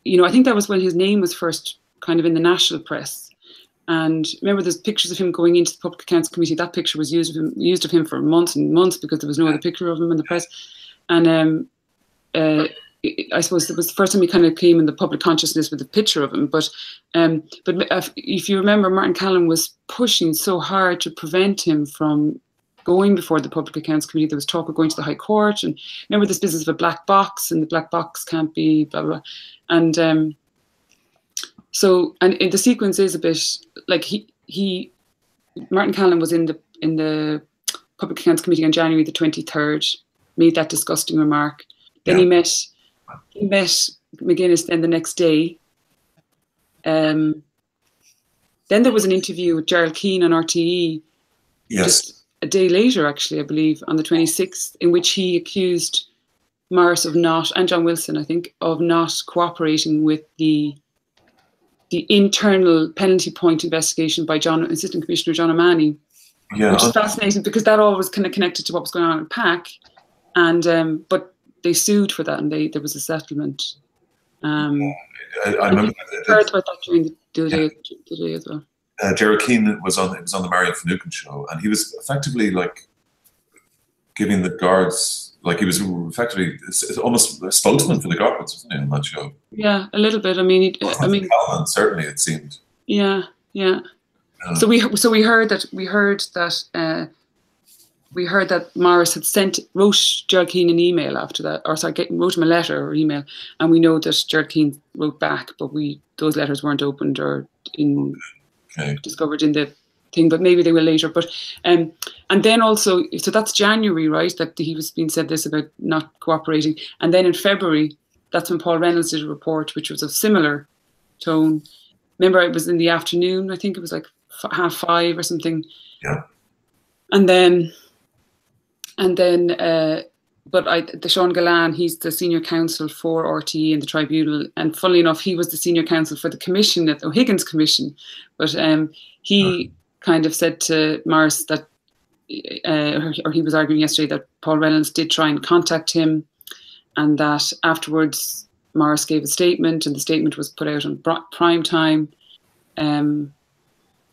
You know, I think that was when his name was first kind of in the national press. And remember, there's pictures of him going into the Public Accounts Committee. That picture was used of him for months and months because there was no other picture of him in the press, and I suppose it was the first time he kind of came in the public consciousness with a picture of him. But if you remember, Martin Callan was pushing so hard to prevent him from going before the Public Accounts Committee. There was talk of going to the High Court, and remember this business of a black box, and the black box can't be blah blah. And so the sequence is a bit like Martin Callan was in the Public Accounts Committee on January the 23rd, made that disgusting remark. Then he met McGuinness then the next day. Then there was an interview with Gerald Keane on RTE. Yes. Just a day later, actually, I believe, on the 26th, in which he accused Morris of not, and John Wilson, I think, of not cooperating with the internal penalty point investigation by Assistant Commissioner John O'Mahony, which is fascinating because that all was kind of connected to what was going on in PAC, and but they sued for that, and there was a settlement. I remember heard about that during the day as well. Gerard Keane was on the Marion Finucane show, and he was effectively like giving the guards, like he was effectively almost a spokesman for the guards, wasn't he, on that show? Yeah, a little bit. I mean, Calvin, certainly it seemed. Yeah. So we heard that Morris had wrote Gerard Keane an email after that, wrote him a letter or email, and we know that Gerard Keane wrote back, but those letters weren't opened or discovered in the thing, but maybe they will later. But and then also, so that's January, right? That he was being said this about not cooperating, and then in February, that's when Paul Reynolds did a report, which was of similar tone. Remember, it was in the afternoon. I think it was like 5:30 or something. Yeah. And then, the Sean Gallan, he's the senior counsel for RTE in the tribunal, and funnily enough, he was the senior counsel for the commission at the O'Higgins Commission. But he kind of said to Morris that, or he was arguing yesterday that Paul Reynolds did try and contact him, and that afterwards Morris gave a statement, and the statement was put out on prime time.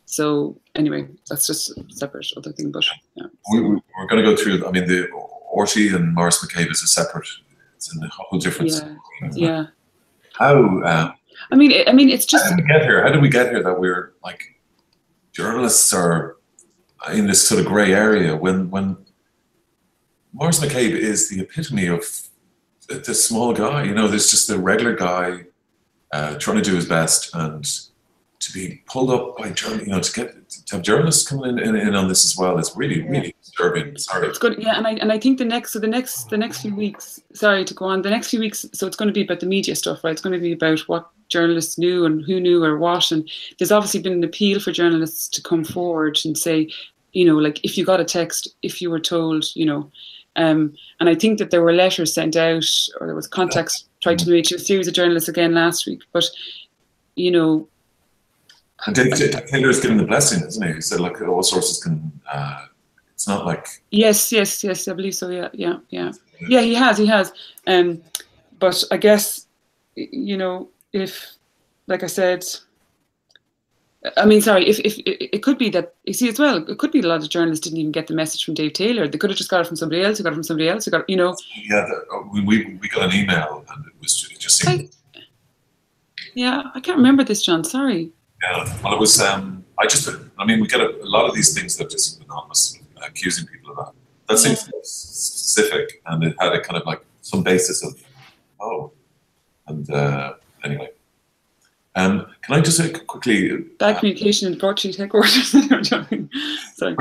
So anyway, that's just a separate other thing. But yeah, we're going to go through. I mean, the Orty and Morris McCabe is a separate. It's a whole different. Yeah. How? I mean, it's just. How did we get here? How did we get here that we're like journalists are in this sort of grey area when Morris McCabe is the epitome of the small guy. You know, there's just the regular guy trying to do his best, and to be pulled up by journalists, to have journalists coming in on this as well, it's really disturbing. Sorry. It's good, yeah, and I think the next few weeks. Sorry to go on. The next few weeks, so it's going to be about the media stuff, right? It's going to be about what journalists knew and who knew or what. And there's obviously been an appeal for journalists to come forward and say, like if you got a text, if you were told, and I think that there were letters sent out, or there was contacts tried to be made to a series of journalists again last week, but And Taylor's given the blessing, isn't he? He said, like, all sources can, it's not like... Yes, I believe so, yeah. Yeah, he has. But I guess, if, like I said, if it could be that, you see as well, it could be a lot of journalists didn't even get the message from Dave Taylor. They could have just got it from somebody else, Yeah, we got an email and it was just saying... I can't remember this, John, sorry. Yeah, well, it was. We get a lot of these things that just anonymous, accusing people of that. That seems specific, and it had a kind of like some basis of, anyway. Can I just say quickly? Bad communication in Broadsheet headquarters. Sorry.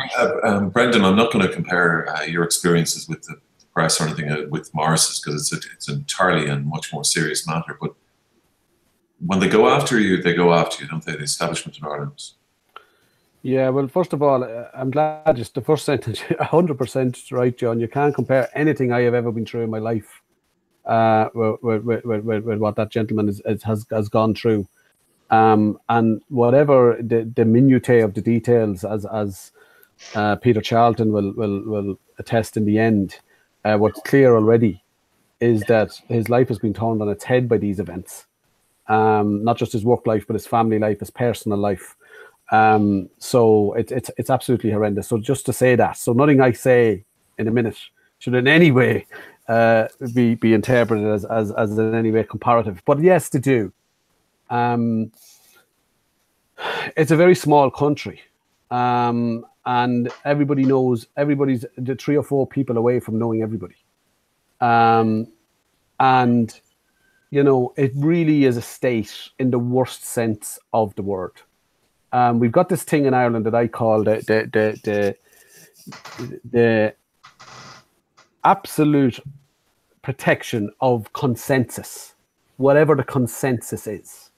Brendan, I'm not going to compare your experiences with the press or anything with Morris's, because it's entirely and much more serious matter, but. When they go after you, don't they? The establishment in Ireland. Yeah, well, first of all, I'm glad just the first sentence, 100% right, John. You can't compare anything I have ever been through in my life with what that gentleman has gone through. And whatever the minutiae of the details, as Peter Charlton will attest in the end, what's clear already is that his life has been turned on its head by these events. Not just his work life, but his family life, his personal life. So it's absolutely horrendous. So just to say that, so nothing I say in a minute should in any way be interpreted as in any way comparative. But yes, they do. It's a very small country, and everybody knows everybody's the 3 or 4 people away from knowing everybody, and. It really is a state in the worst sense of the word. We've got this thing in Ireland that I call the absolute protection of consensus, whatever the consensus is.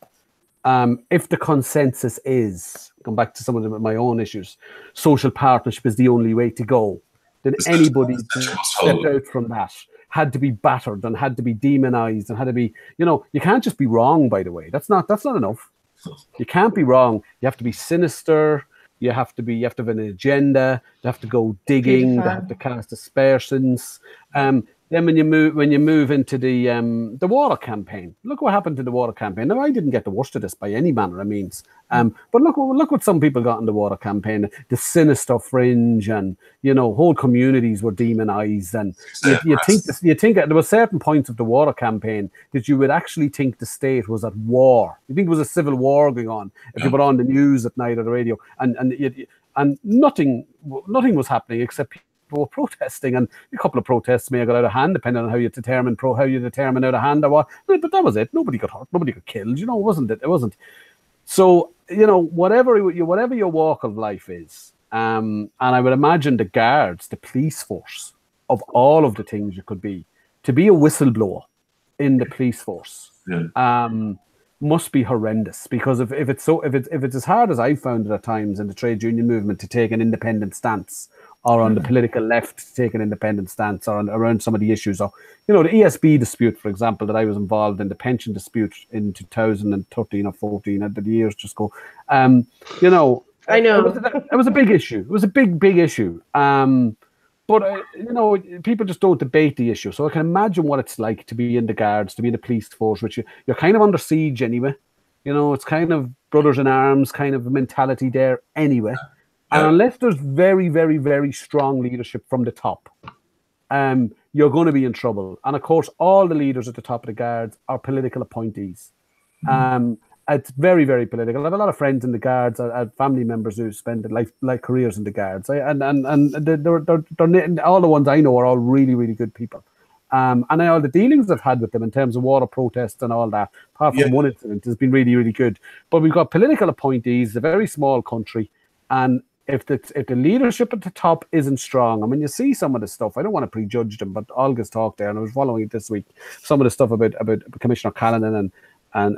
If the consensus is, come back to some of my own issues, social partnership is the only way to go, then anybody that stepped out from that had to be battered and had to be demonized and had to be, you can't just be wrong, by the way. That's not enough. You can't be wrong. You have to be sinister. You have to have an agenda. You have to go digging. You have to cast aspersions. Then when you move into the water campaign, look what happened to the water campaign. Now I didn't get the worst of this by any manner of means. But look what some people got in the water campaign. The sinister fringe, and whole communities were demonized. And you think there were certain points of the water campaign that you would actually think the state was at war. You think there was a civil war going on if you put on the news at night or the radio, and nothing was happening except were protesting, and a couple of protests may have got out of hand depending on how you determine out of hand or what. But that was it. Nobody got hurt. Nobody got killed. It wasn't. So whatever your walk of life is, and I would imagine the guards, the police force, of all of the things you could be, to be a whistleblower in the police force, must be horrendous. Because if it's as hard as I found it at times in the trade union movement to take an independent stance, or on the political left to take an independent stance, or around some of the issues, or the ESB dispute, for example, that I was involved in, the pension dispute in 2013 or 14, the years just go. I know it was a big issue. It was a big issue. But people just don't debate the issue. So I can imagine what it's like to be in the guards, to be in the police force, which you're kind of under siege anyway. It's kind of brothers in arms kind of mentality there anyway. And unless there's very, very, very strong leadership from the top, you're going to be in trouble. And of course, all the leaders at the top of the guards are political appointees. It's very, very political. I have a lot of friends in the guards. I have family members who spend life careers in the guards. And they're all the ones I know are all really, really good people. And all the dealings I've had with them in terms of water protests and all that, apart from one incident, has been really, really good. But we've got political appointees, a very small country, and if the leadership at the top isn't strong, I mean, you see some of the stuff. I don't want to prejudge them, but Olga's talked there, and I was following it this week. Some of the stuff about Commissioner Callanan and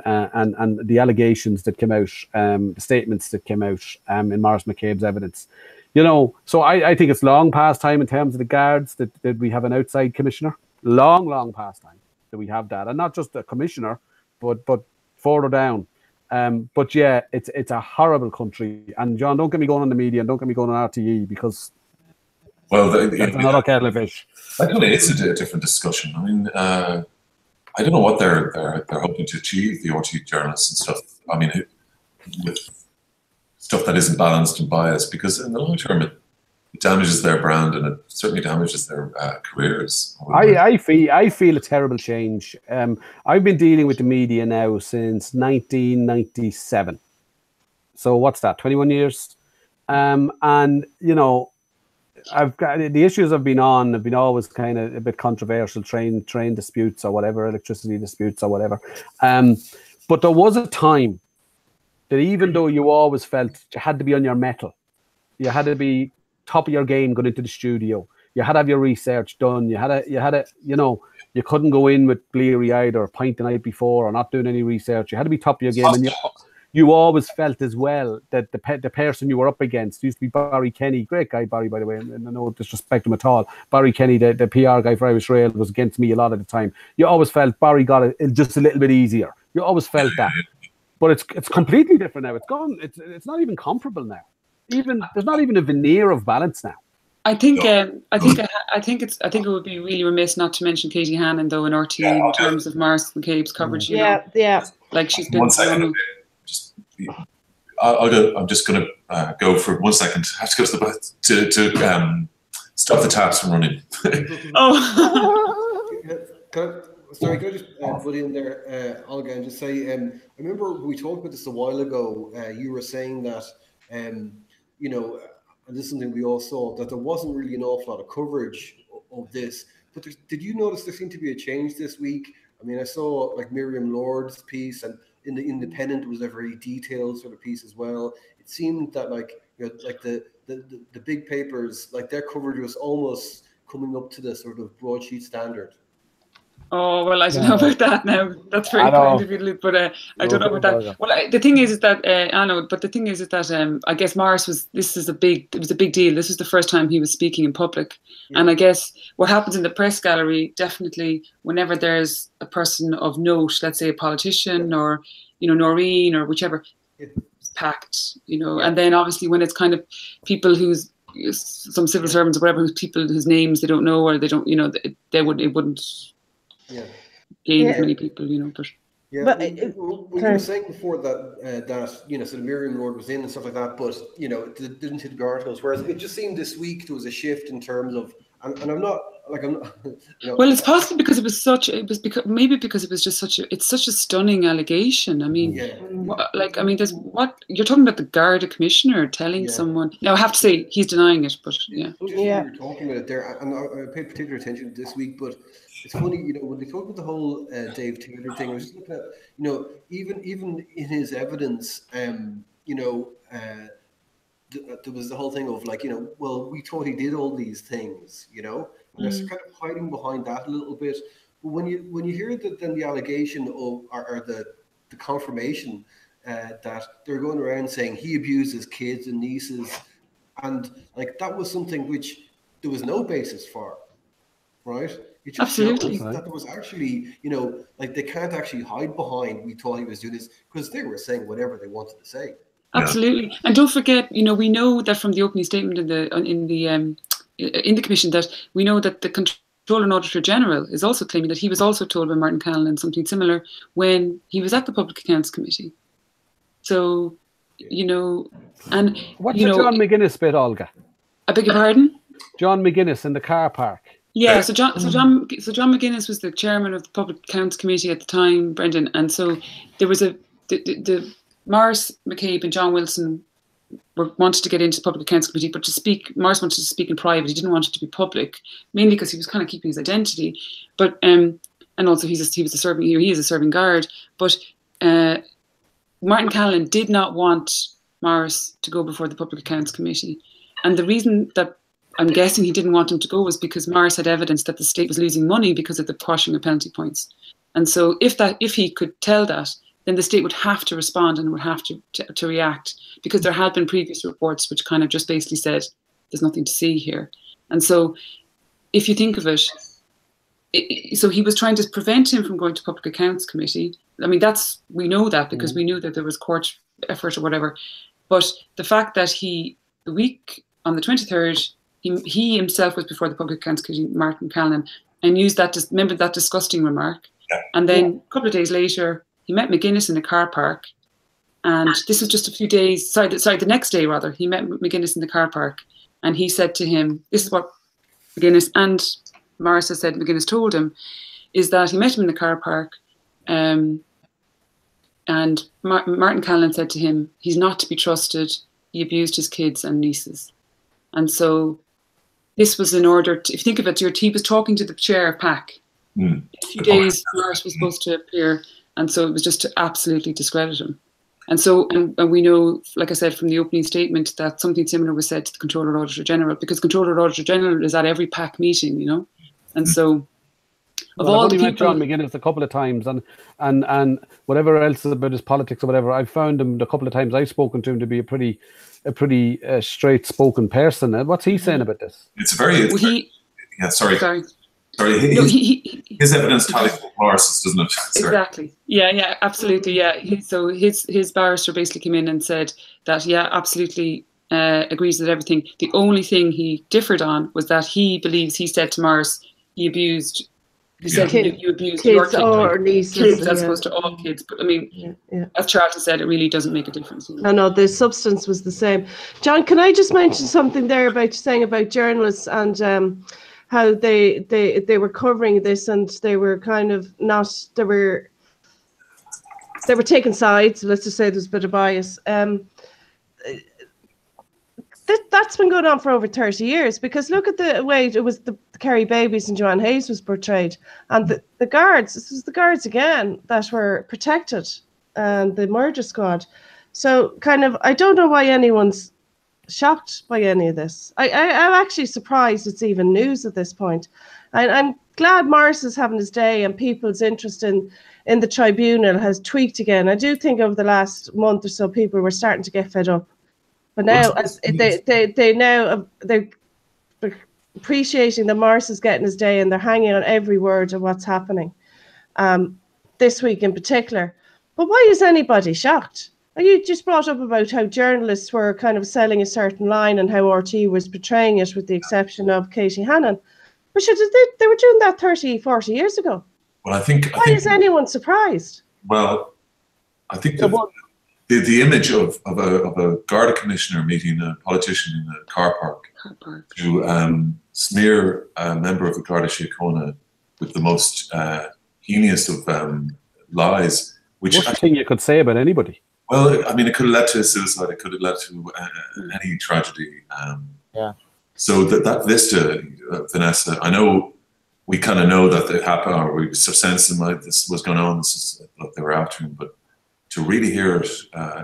the allegations that came out, the statements that came out in Maurice McCabe's evidence. So I think it's long past time in terms of the guards that we have an outside commissioner. Long past time that we have that, and not just a commissioner, but further down. But yeah, it's a horrible country. And John, don't get me going on the media, and don't get me going on RTE, because that's another kettle of fish. I don't know. It's a different discussion. I mean, I don't know what they're hoping to achieve, the RTE journalists and stuff. I mean, with stuff that isn't balanced and biased, because in the long term it damages their brand, and it certainly damages their careers. I feel a terrible change. I've been dealing with the media now since 1997. So what's that? 21 years. And I've got the issues I've been on have been always kind of a bit controversial, train disputes or whatever, electricity disputes or whatever. But there was a time that even though you always felt you had to be on your mettle, you had to be top of your game going into the studio, you had to have your research done, you had to, you couldn't go in with bleary-eyed or a pint the night before or not doing any research. You had to be top of your game, and you always felt as well that the person you were up against used to be Barry Kenny, great guy Barry, by the way, and I don't disrespect him at all. Barry Kenny, the PR guy for Irish Rail, was against me a lot of the time. You always felt Barry got it just a little bit easier. You always felt that, but it's completely different now. It's gone. It's not even comparable now. There's not even a veneer of balance now. I think it would be really remiss not to mention Katie Hannon though in RTE in terms of Maurice McCabe's coverage. Like she's been. 1 second. I'll go. I'm just going to go for 1 second. I have to go to the bath to stop the taps from running. Sorry, can I just put in there, Olga, and just say, I remember we talked about this a while ago. You were saying that, and this is something we all saw, that there wasn't really an awful lot of coverage of this. But did you notice there seemed to be a change this week? I mean, I saw like Miriam Lord's piece, and in the Independent was a very detailed sort of piece as well. It seemed that like the big papers, like their coverage was almost coming up to the sort of broadsheet standard. Oh, well, I don't know about that now. That's very I know. kind of you, but I don't know Okay, about that. Well, the thing is that I know, but the thing is that I guess Morris was. It was a big deal. This was the first time he was speaking in public, and I guess what happens in the press gallery definitely whenever there's a person of note, let's say a politician or Noreen or whichever, it's packed, and then obviously when it's kind of people who's some civil servants or whatever, who's people whose names they don't know or they don't, it wouldn't gain as many people, but. Yeah, But you were saying before that sort of Miriam Lord was in and stuff like that, but it didn't hit the articles. Whereas it just seemed this week there was a shift in terms of, and I'm not. Well, it's possibly because because it was just it's such a stunning allegation. I mean, there's what you're talking about, the Garda commissioner telling someone. Now I have to say he's denying it, but Just you're talking about it there, and I paid particular attention this week, but. It's funny, when they talk about the whole Dave Taylor thing, I was just looking at, even in his evidence, there was the whole thing of well, we thought he did all these things, and they're kind of hiding behind that a little bit. But when you hear then the allegation of or the confirmation that they're going around saying he abuses kids and nieces, and that was something which there was no basis for, right? It just Absolutely. shows that there was actually, they can't actually hide behind we thought he was doing this, because they were saying whatever they wanted to say. Absolutely. And don't forget, we know that from the opening statement in the commission that we know that the Controller and Auditor General is also claiming that he was also told by Martin Callan something similar when he was at the Public Accounts Committee. So, and what's the John McGuinness bit, Olga? I beg your pardon? John McGuinness in the car park. Yeah, so John McGuinness was the chairman of the Public Accounts Committee at the time, Brendan, and so there was the Morris, McCabe, and John Wilson wanted to get into the Public Accounts Committee, but Morris wanted to speak in private. He didn't want it to be public, mainly because he was kind of keeping his identity, but and also he is a serving guard. But Martin Callan did not want Morris to go before the Public Accounts Committee, and the reason that I'm guessing he didn't want him to go was because Morris had evidence that the state was losing money because of the quashing of penalty points. And so if he could tell that, then the state would have to respond and would have to react, because there had been previous reports which kind of just basically said there's nothing to see here. And so if you think of it, so he was trying to prevent him from going to Public Accounts Committee. I mean, we know that because we knew that there was court effort or whatever. But the fact that the week on the 23rd, he himself was before the Public Accounts Committee, Martin Callan, and used remember that disgusting remark. Yeah. And then a couple of days later, he met McGuinness in a car park. And this was just a few days, the next day rather, he met McGuinness in the car park. And he said to him, this is what McGuinness and Morris has said McGuinness told him, is that he met him in the car park. And Martin Callan said to him, he's not to be trusted. He abused his kids and nieces. And so this was in order to, if you think of it, he was talking to the chair of PAC. A few days Morris was supposed to appear, and so it was just to absolutely discredit him. And so, and we know, like I said, from the opening statement, that something similar was said to the Controller and Auditor General, because Controller and Auditor General is at every PAC meeting, and so I've only met John McGuinness a couple of times, and whatever else about his politics or whatever, I've found him the couple of times I've spoken to him to be a pretty straight-spoken person. What's he saying about this? His evidence tallies with Morris's, doesn't it? Sorry. Exactly. Yeah, absolutely. Yeah. So his barrister basically came in and said that, absolutely agrees with everything. The only thing he differed on was that he believes he said to Morris he abused. He said you abused kids your kids or nieces, as opposed to all kids. But I mean, as Charlton said, it really doesn't make a difference. No, the substance was the same. John, can I just mention something there about saying about journalists and how they were covering this, and they were kind of not, they were taking sides. Let's just say there's a bit of bias. That's been going on for over 30 years, because look at the way it was the Kerry babies and Joanne Hayes was portrayed, and the guards, this was the guards again that were protected, and the murder squad. So kind of, I don't know why anyone's shocked by any of this. I'm actually surprised it's even news at this point. I'm glad Morris is having his day and people's interest in the tribunal has tweaked again. I do think over the last month or so, people were starting to get fed up. But now they're appreciating that Morris is getting his day and they're hanging on every word of what's happening this week in particular. But why is anybody shocked? You just brought up about how journalists were kind of selling a certain line and how RT was portraying it, with the exception of Katie Hannon. But they were doing that 30, 40 years ago. Well, I think is anyone surprised? Well, I think the image of a Garda commissioner meeting a politician in a car park to smear a member of the Garda Síochána with the most heinous of lies. Which What's the thing you could say about anybody? Well, I mean, it could have led to suicide. It could have led to any tragedy. So that vista, Vanessa, I know we kind of know that it happened, or we were sensing like this was going on. This is what they were after him, but to really hear it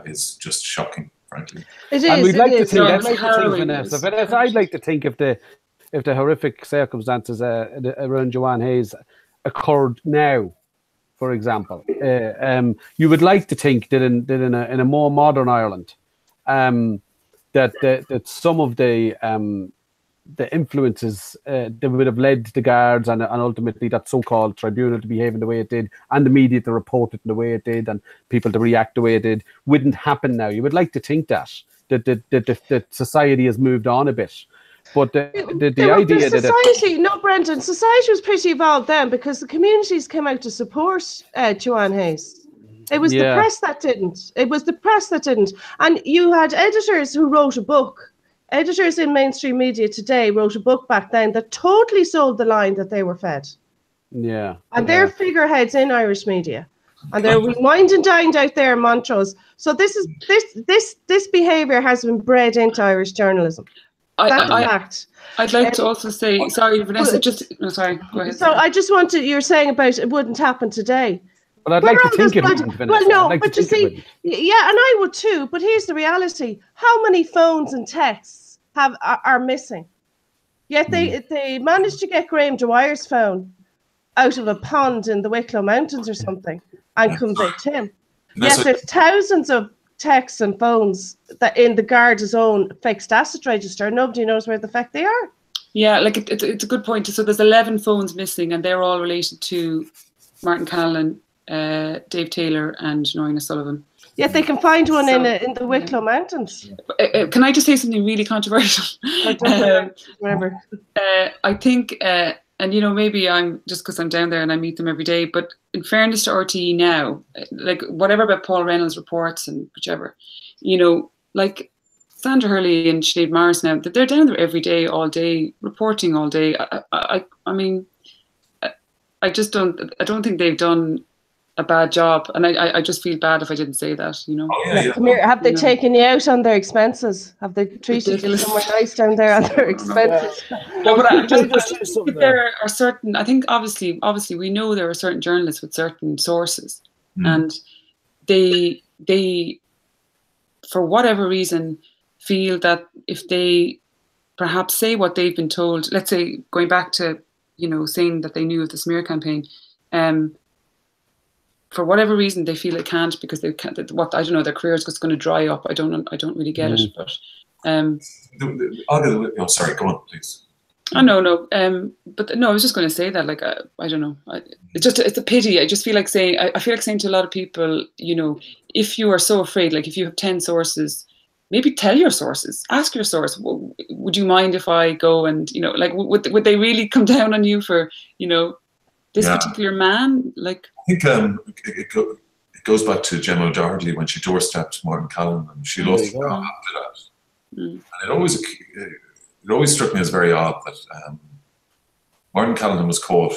is just shocking, frankly. It is. And we'd like to think, Vanessa, I'd like to think if the horrific circumstances around Joanne Hayes occurred now, for example, you would like to think that in a more modern Ireland, that some of the influences that would have led the guards and ultimately that so-called tribunal to behave in the way it did, and the media to report it in the way it did, and people to react the way it did, wouldn't happen now. You would like to think that society has moved on a bit. But the idea that society, no, Brendan, society was pretty evolved then, because the communities came out to support Joanne Hayes. It was the press that didn't. It was the press that didn't. And you had editors who wrote a book. Editors in mainstream media today wrote a book back then that totally sold the line that they were fed. Yeah. And they're figureheads in Irish media. And they're rewind and dined out there in Montrose. So this behaviour has been bred into Irish journalism. That's a fact. I'd like to also say, sorry, Vanessa, sorry, go ahead. So I just wanted, you're saying about it wouldn't happen today. Well, I'd like to think it wouldn't, Vanessa. Well, no, but you see, yeah, and I would too, but here's the reality. How many phones and texts are missing? Yet they managed to get Graham Dwyer's phone out of a pond in the Wicklow Mountains or something and convict him. Yet there's thousands of texts and phones that in the Garda's own fixed asset register. Nobody knows where the fuck they are. Yeah, like it's a good point. So there's 11 phones missing, and they're all related to Martin Callan, Dave Taylor, and Noreen O'Sullivan. Yet they can find one in the Wicklow Mountains. Can I just say something really controversial? Whatever. I think, and maybe I'm just because I'm down there and I meet them every day, but in fairness to RTE now, like whatever about Paul Reynolds' reports and whichever, like Sandra Hurley and Sinead Morris now, that they're down there every day, all day, reporting all day. I mean, I don't think they've done a bad job, and I just feel bad if I didn't say that, Come here, have they taken you out on their expenses? Have they treated you somewhere nice down there on their expenses? No, but I think there are certain, I think obviously we know there are certain journalists with certain sources, and they for whatever reason feel that if they perhaps say what they've been told, let's say going back to saying that they knew of the smear campaign, for whatever reason they feel it can't, because they can't. I don't know, their career is just going to dry up. I don't really get it. But sorry, go on, please. No. But no, I was just going to say that, like, I don't know. It's a pity. I just feel like saying. I feel like saying to a lot of people, if you are so afraid, like if you have 10 sources, maybe tell your sources. Ask your source. Would you mind if I go and like would they really come down on you for this particular man? Like, I think it goes back to Gemma O'Doherty when she doorstepped Martin Callan and she lost her job after that. And it always struck me as very odd that Martin Callan was caught.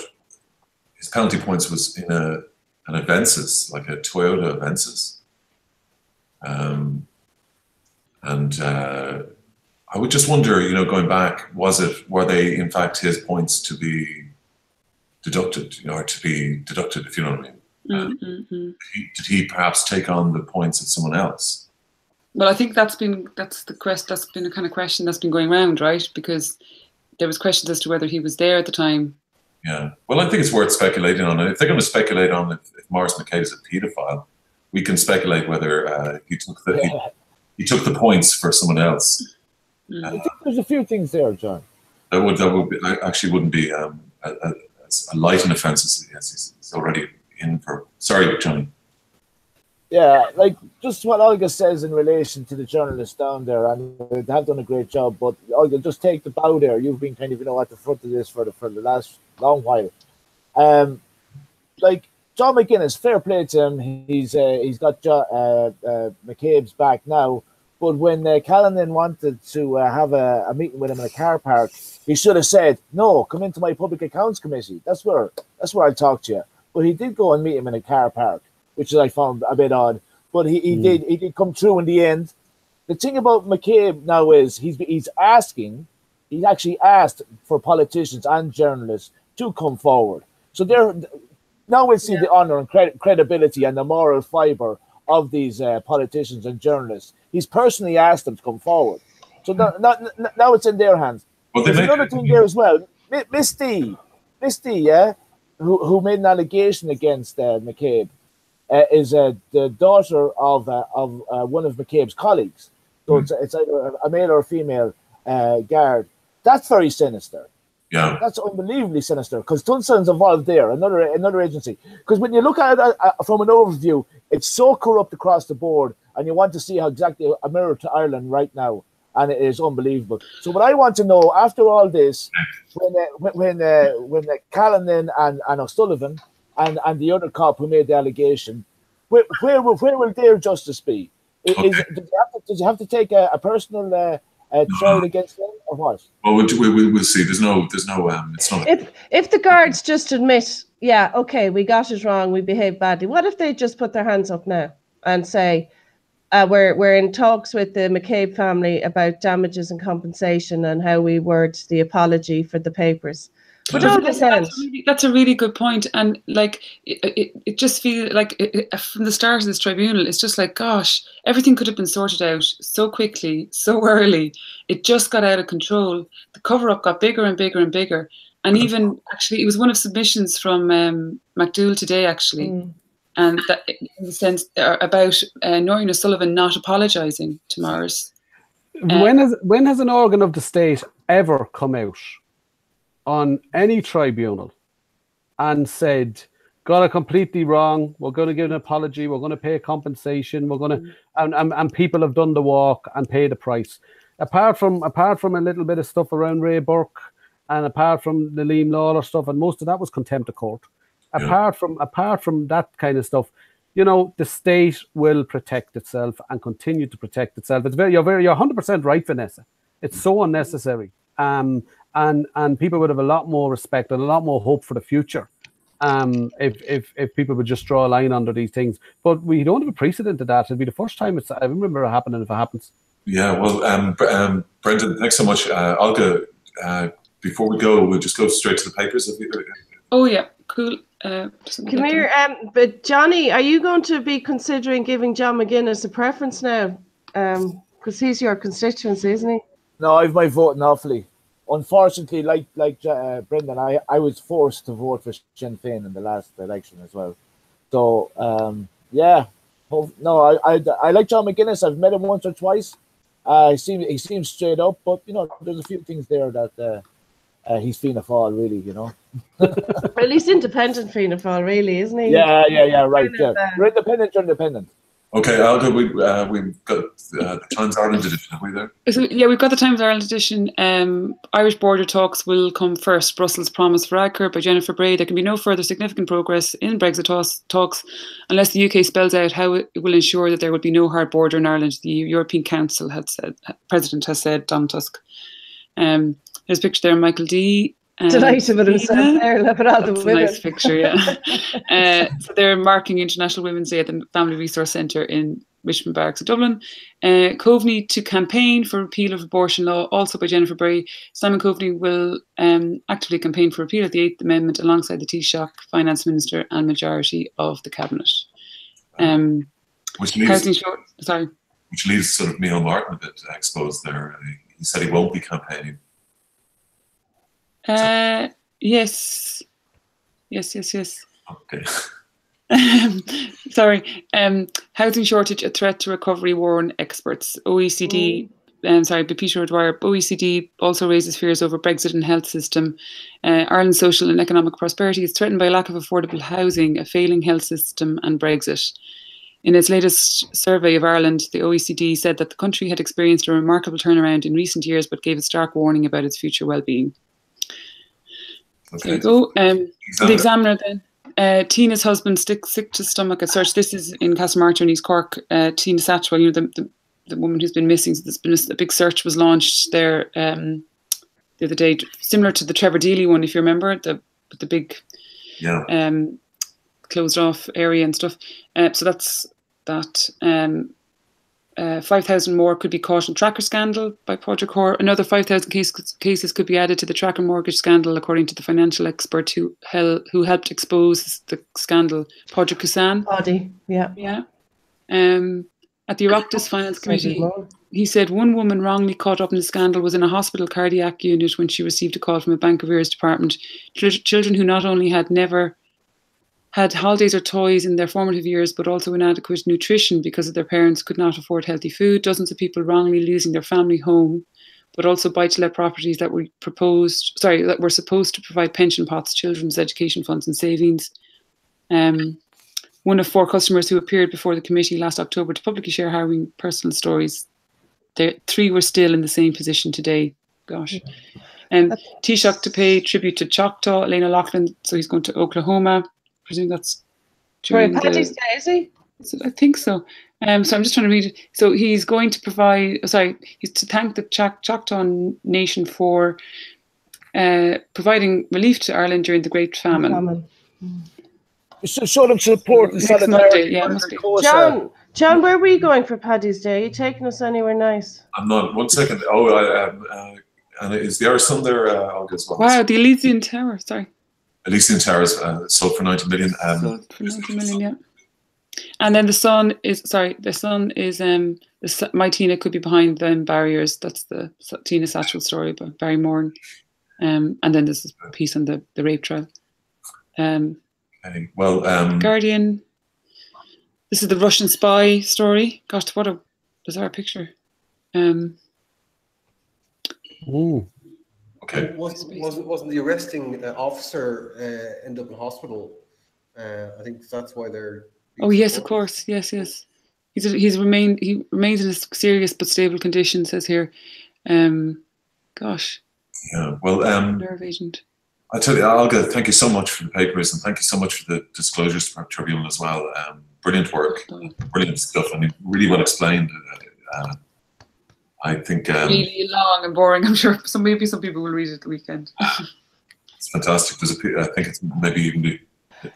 His penalty points was in an Avensis, like a Toyota Avensis. And I would just wonder, going back, were they in fact his points to be deducted, or to be deducted, if you know what I mean? Did he perhaps take on the points of someone else? Well, I think that's been a kind of question that's been going around, right? Because there was questions as to whether he was there at the time. Yeah. Well, I think it's worth speculating on it. If they're going to speculate on if Maurice McCabe is a paedophile, we can speculate whether he took the points for someone else. I think there's a few things there, John. That would be, actually wouldn't be a light an offence as he's already in for. Sorry, Johnny. Yeah, like just what Olga says in relation to the journalists down there, and they have done a great job. But Olga, just take the bow there. You've been kind of at the front of this for the last long while. Like John McGuinness, fair play to him. He's got McCabe's back now. But when Callanan wanted to have a meeting with him in a car park, he should have said, "No, come into my public accounts committee. That's where I'll talk to you." But he did go and meet him in a car park, which I found a bit odd. But he did come through in the end. The thing about McCabe now is he's actually asked for politicians and journalists to come forward. So now we'll see the honour and credibility and the moral fibre of these politicians and journalists. He's personally asked them to come forward. So now it's in their hands. Well, there's another thing there as well. Misty, who made an allegation against McCabe, is the daughter of one of McCabe's colleagues. So it's either a male or a female guard. That's very sinister. Yeah, that's unbelievably sinister because Tunstall's involved there, another agency. Because when you look at it from an overview, it's so corrupt across the board, and you want to see how exactly a mirror to Ireland right now, and it is unbelievable. So what I want to know after all this, when Callanan and O'Sullivan and the other cop who made the allegation, where will their justice be? Does you have to take a personal trial against them or what? Well, we'll see. There's no. It's not. If the guards just admit, yeah, okay, we got it wrong, we behaved badly. What if they just put their hands up now and say, we're in talks with the McCabe family about damages and compensation and how we word the apology for the papers? That's a really good point, and like it just feels like from the start of this tribunal, it's just like, gosh, everything could have been sorted out so quickly, so early. It just got out of control. The cover-up got bigger and bigger and bigger, and even actually, it was one of submissions from MacDougall today, actually, and that in the sense about Noreen O'Sullivan not apologising to Maurice. When has an organ of the state ever come out on any tribunal and said, got it completely wrong, we're going to give an apology, we're going to pay compensation, we're going to, and people have done the walk and pay the price? Apart from a little bit of stuff around Ray Burke and apart from the Liam Lawler stuff, and most of that was contempt of court. Apart from that kind of stuff, the state will protect itself and continue to protect itself. You're 100% right, Vanessa. It's so unnecessary. And people would have a lot more respect and a lot more hope for the future if people would just draw a line under these things. But we don't have a precedent to that. It'll be the first time I remember it happening if it happens. Yeah, well, Brendan, thanks so much. Olga, before we go, we'll just go straight to the papers. Oh, yeah, cool. Come here, but Johnny, are you going to be considering giving John McGuinness a preference now? Because he's your constituency, isn't he? No, I've my vote in Offaly. Unfortunately, like Brendan, I was forced to vote for Sinn Féin in the last election as well. So yeah, no, I like John McGuinness. I've met him once or twice. He seems straight up, but there's a few things there that he's Fianna Fáil, really, Well, he's independent Fianna Fáil, really, isn't he? Yeah, right. Yeah. We're independent. Okay, Aldo, we've got the Times Ireland edition. Have we there? So, yeah, we've got the Times Ireland edition. Irish border talks will come first. Brussels promise for Aker by Jennifer Bray. There can be no further significant progress in Brexit talks unless the UK spells out how it will ensure that there will be no hard border in Ireland. The European Council President has said, Donald Tusk. There's a picture there of Michael D. Delighted with himself there, look at all the women. Nice picture, yeah. So they're marking International Women's Day at the Family Resource Centre in Richmond Barracks in Dublin. Coveney to campaign for repeal of abortion law, also by Jennifer Bray. Simon Coveney will actively campaign for repeal of the 8th Amendment alongside the Taoiseach, Finance Minister and majority of the Cabinet. Which leaves which leaves sort of Micheál Martin a bit exposed there. He said he won't be campaigning. Yes. Okay. Sorry. Housing shortage a threat to recovery, warn experts. OECD. But Peter O'Dwyer. OECD also raises fears over Brexit and health system. Ireland's social and economic prosperity is threatened by a lack of affordable housing, a failing health system, and Brexit. In its latest survey of Ireland, the OECD said that the country had experienced a remarkable turnaround in recent years, but gave a stark warning about its future well-being. Okay. There you go. The Examiner then. Tina's husband sick to stomach at search. This is in Castlemartyr in East Cork. Tina Satchwell, you know, the woman who's been missing. So there's been a big search was launched there the other day, similar to the Trevor Deely one, if you remember, the big closed off area and stuff. So that's that. 5,000 more could be caught in tracker scandal by Padraig Hoare. Another 5,000 cases could be added to the tracker mortgage scandal, according to the financial expert who helped expose the scandal, Padraig Kusan. Yeah. At the Oireachtas Finance Committee, he said one woman wrongly caught up in the scandal was in a hospital cardiac unit when she received a call from a Bank of Ireland's department. Children who not only had never had holidays or toys in their formative years, but also inadequate nutrition because of their parents could not afford healthy food. Dozens of people wrongly losing their family home, but also buy-to-let properties that were supposed to provide pension pots, children's education funds, and savings. One of 4 customers who appeared before the committee last October to publicly share harrowing personal stories. 3 were still in the same position today. Gosh. Taoiseach to pay tribute to Choctaw, Elena Loughlin, so he's going to Oklahoma. I presume that's during Paddy's Day, is he? I think so. So I'm just trying to read it. So he's going to provide, he's to thank the Choctaw Nation for providing relief to Ireland during the Great Famine. Show them support and solidarity. Yeah, must be. John, where were you going for Paddy's Day? Are you taking us anywhere nice? I'm not. 1 second. And is the Irish Sun there, Olga, as well? Wow, the Elysian Tower, sorry. Elysian Towers sold for 90 million. Sold for 90 million, yeah. And then the Sun is, My Tina could be behind them barriers. That's the Tina Satchwell story by Barry Moran. And then there's this piece on the rape trial. Guardian. This is the Russian spy story. Gosh, what a bizarre picture. Okay. Wasn't the arresting officer end up in hospital? I think that's why they're. Oh yes, of course. Yes. He remains in a serious but stable condition. Says here. Gosh. Yeah. Well. Nerve agent. I tell you, Olga, thank you so much for the papers, and thank you so much for the disclosures to our tribunal as well. Brilliant work, brilliant stuff, and really well explained. I think really long and boring. I'm sure maybe some people will read it at the weekend. It's fantastic. I think it's maybe even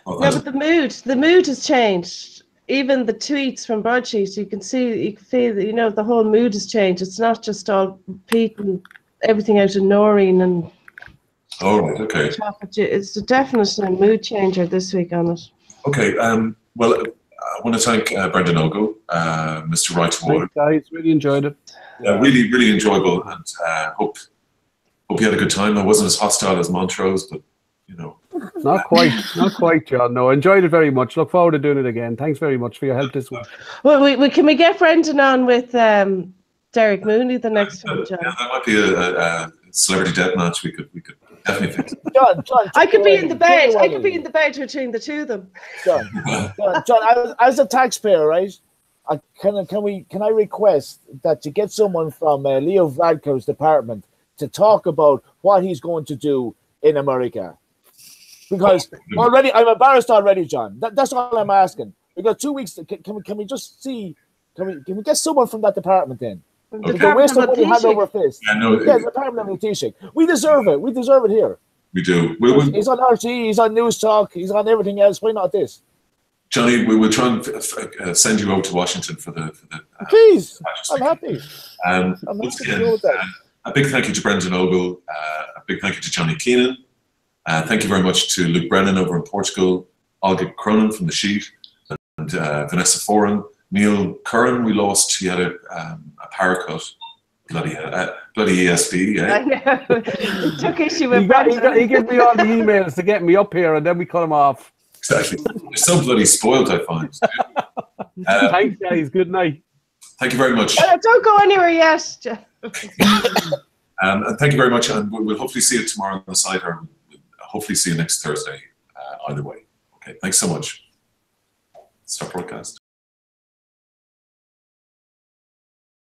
but the mood has changed. Even the tweets from Broadsheet, you can feel that the whole mood has changed. It's not just all people, everything out of Noreen and. Oh, right, okay. It's a definite mood changer this week on it. Okay, well, I want to thank Brendan Ogle, Mr. Right to Water. Guys, really enjoyed it. Yeah, really, really enjoyable, and hope you had a good time. I wasn't as hostile as Montrose, but Not quite, John. No, enjoyed it very much. Look forward to doing it again. Thanks very much for your help this week. Well, can we get Brendan on with Derek Mooney the next time, John? Yeah, that might be a celebrity death match. We could definitely fix it. John, I could be in the bed. I could be in the bed between the two of them. John, as a taxpayer, right? Can I request that you get someone from Leo Varadkar's department to talk about what he's going to do in America? Because already I'm embarrassed already, John. That's all I'm asking. We got 2 weeks. Can we just see? Can we get someone from that department in? The waste of money hand over fist. The Department of Taoiseach. We deserve it. We deserve it here. We do. He's on RTE. He's on News Talk. He's on everything else. Why not this? Johnny, we will try and send you over to Washington for the Please, I'm happy. I'm happy to go with that. A big thank you to Brendan Ogle. A big thank you to Johnny Keenan. Thank you very much to Luke Brennan over in Portugal, Olga Cronin from The Sheet, and Vanessa Foran, Neil Curran, we lost. He had a paracut. Bloody ESB, I eh? know. It took issue with He gave me all the emails to get me up here, and then we cut him off. Exactly. You're so bloody spoiled, I find. Thanks, guys. Good night. Thank you very much. Don't go anywhere yet. And thank you very much. And we'll hopefully see you tomorrow on the site, or hopefully see you next Thursday. Either way. Okay. Thanks so much. Stop broadcast.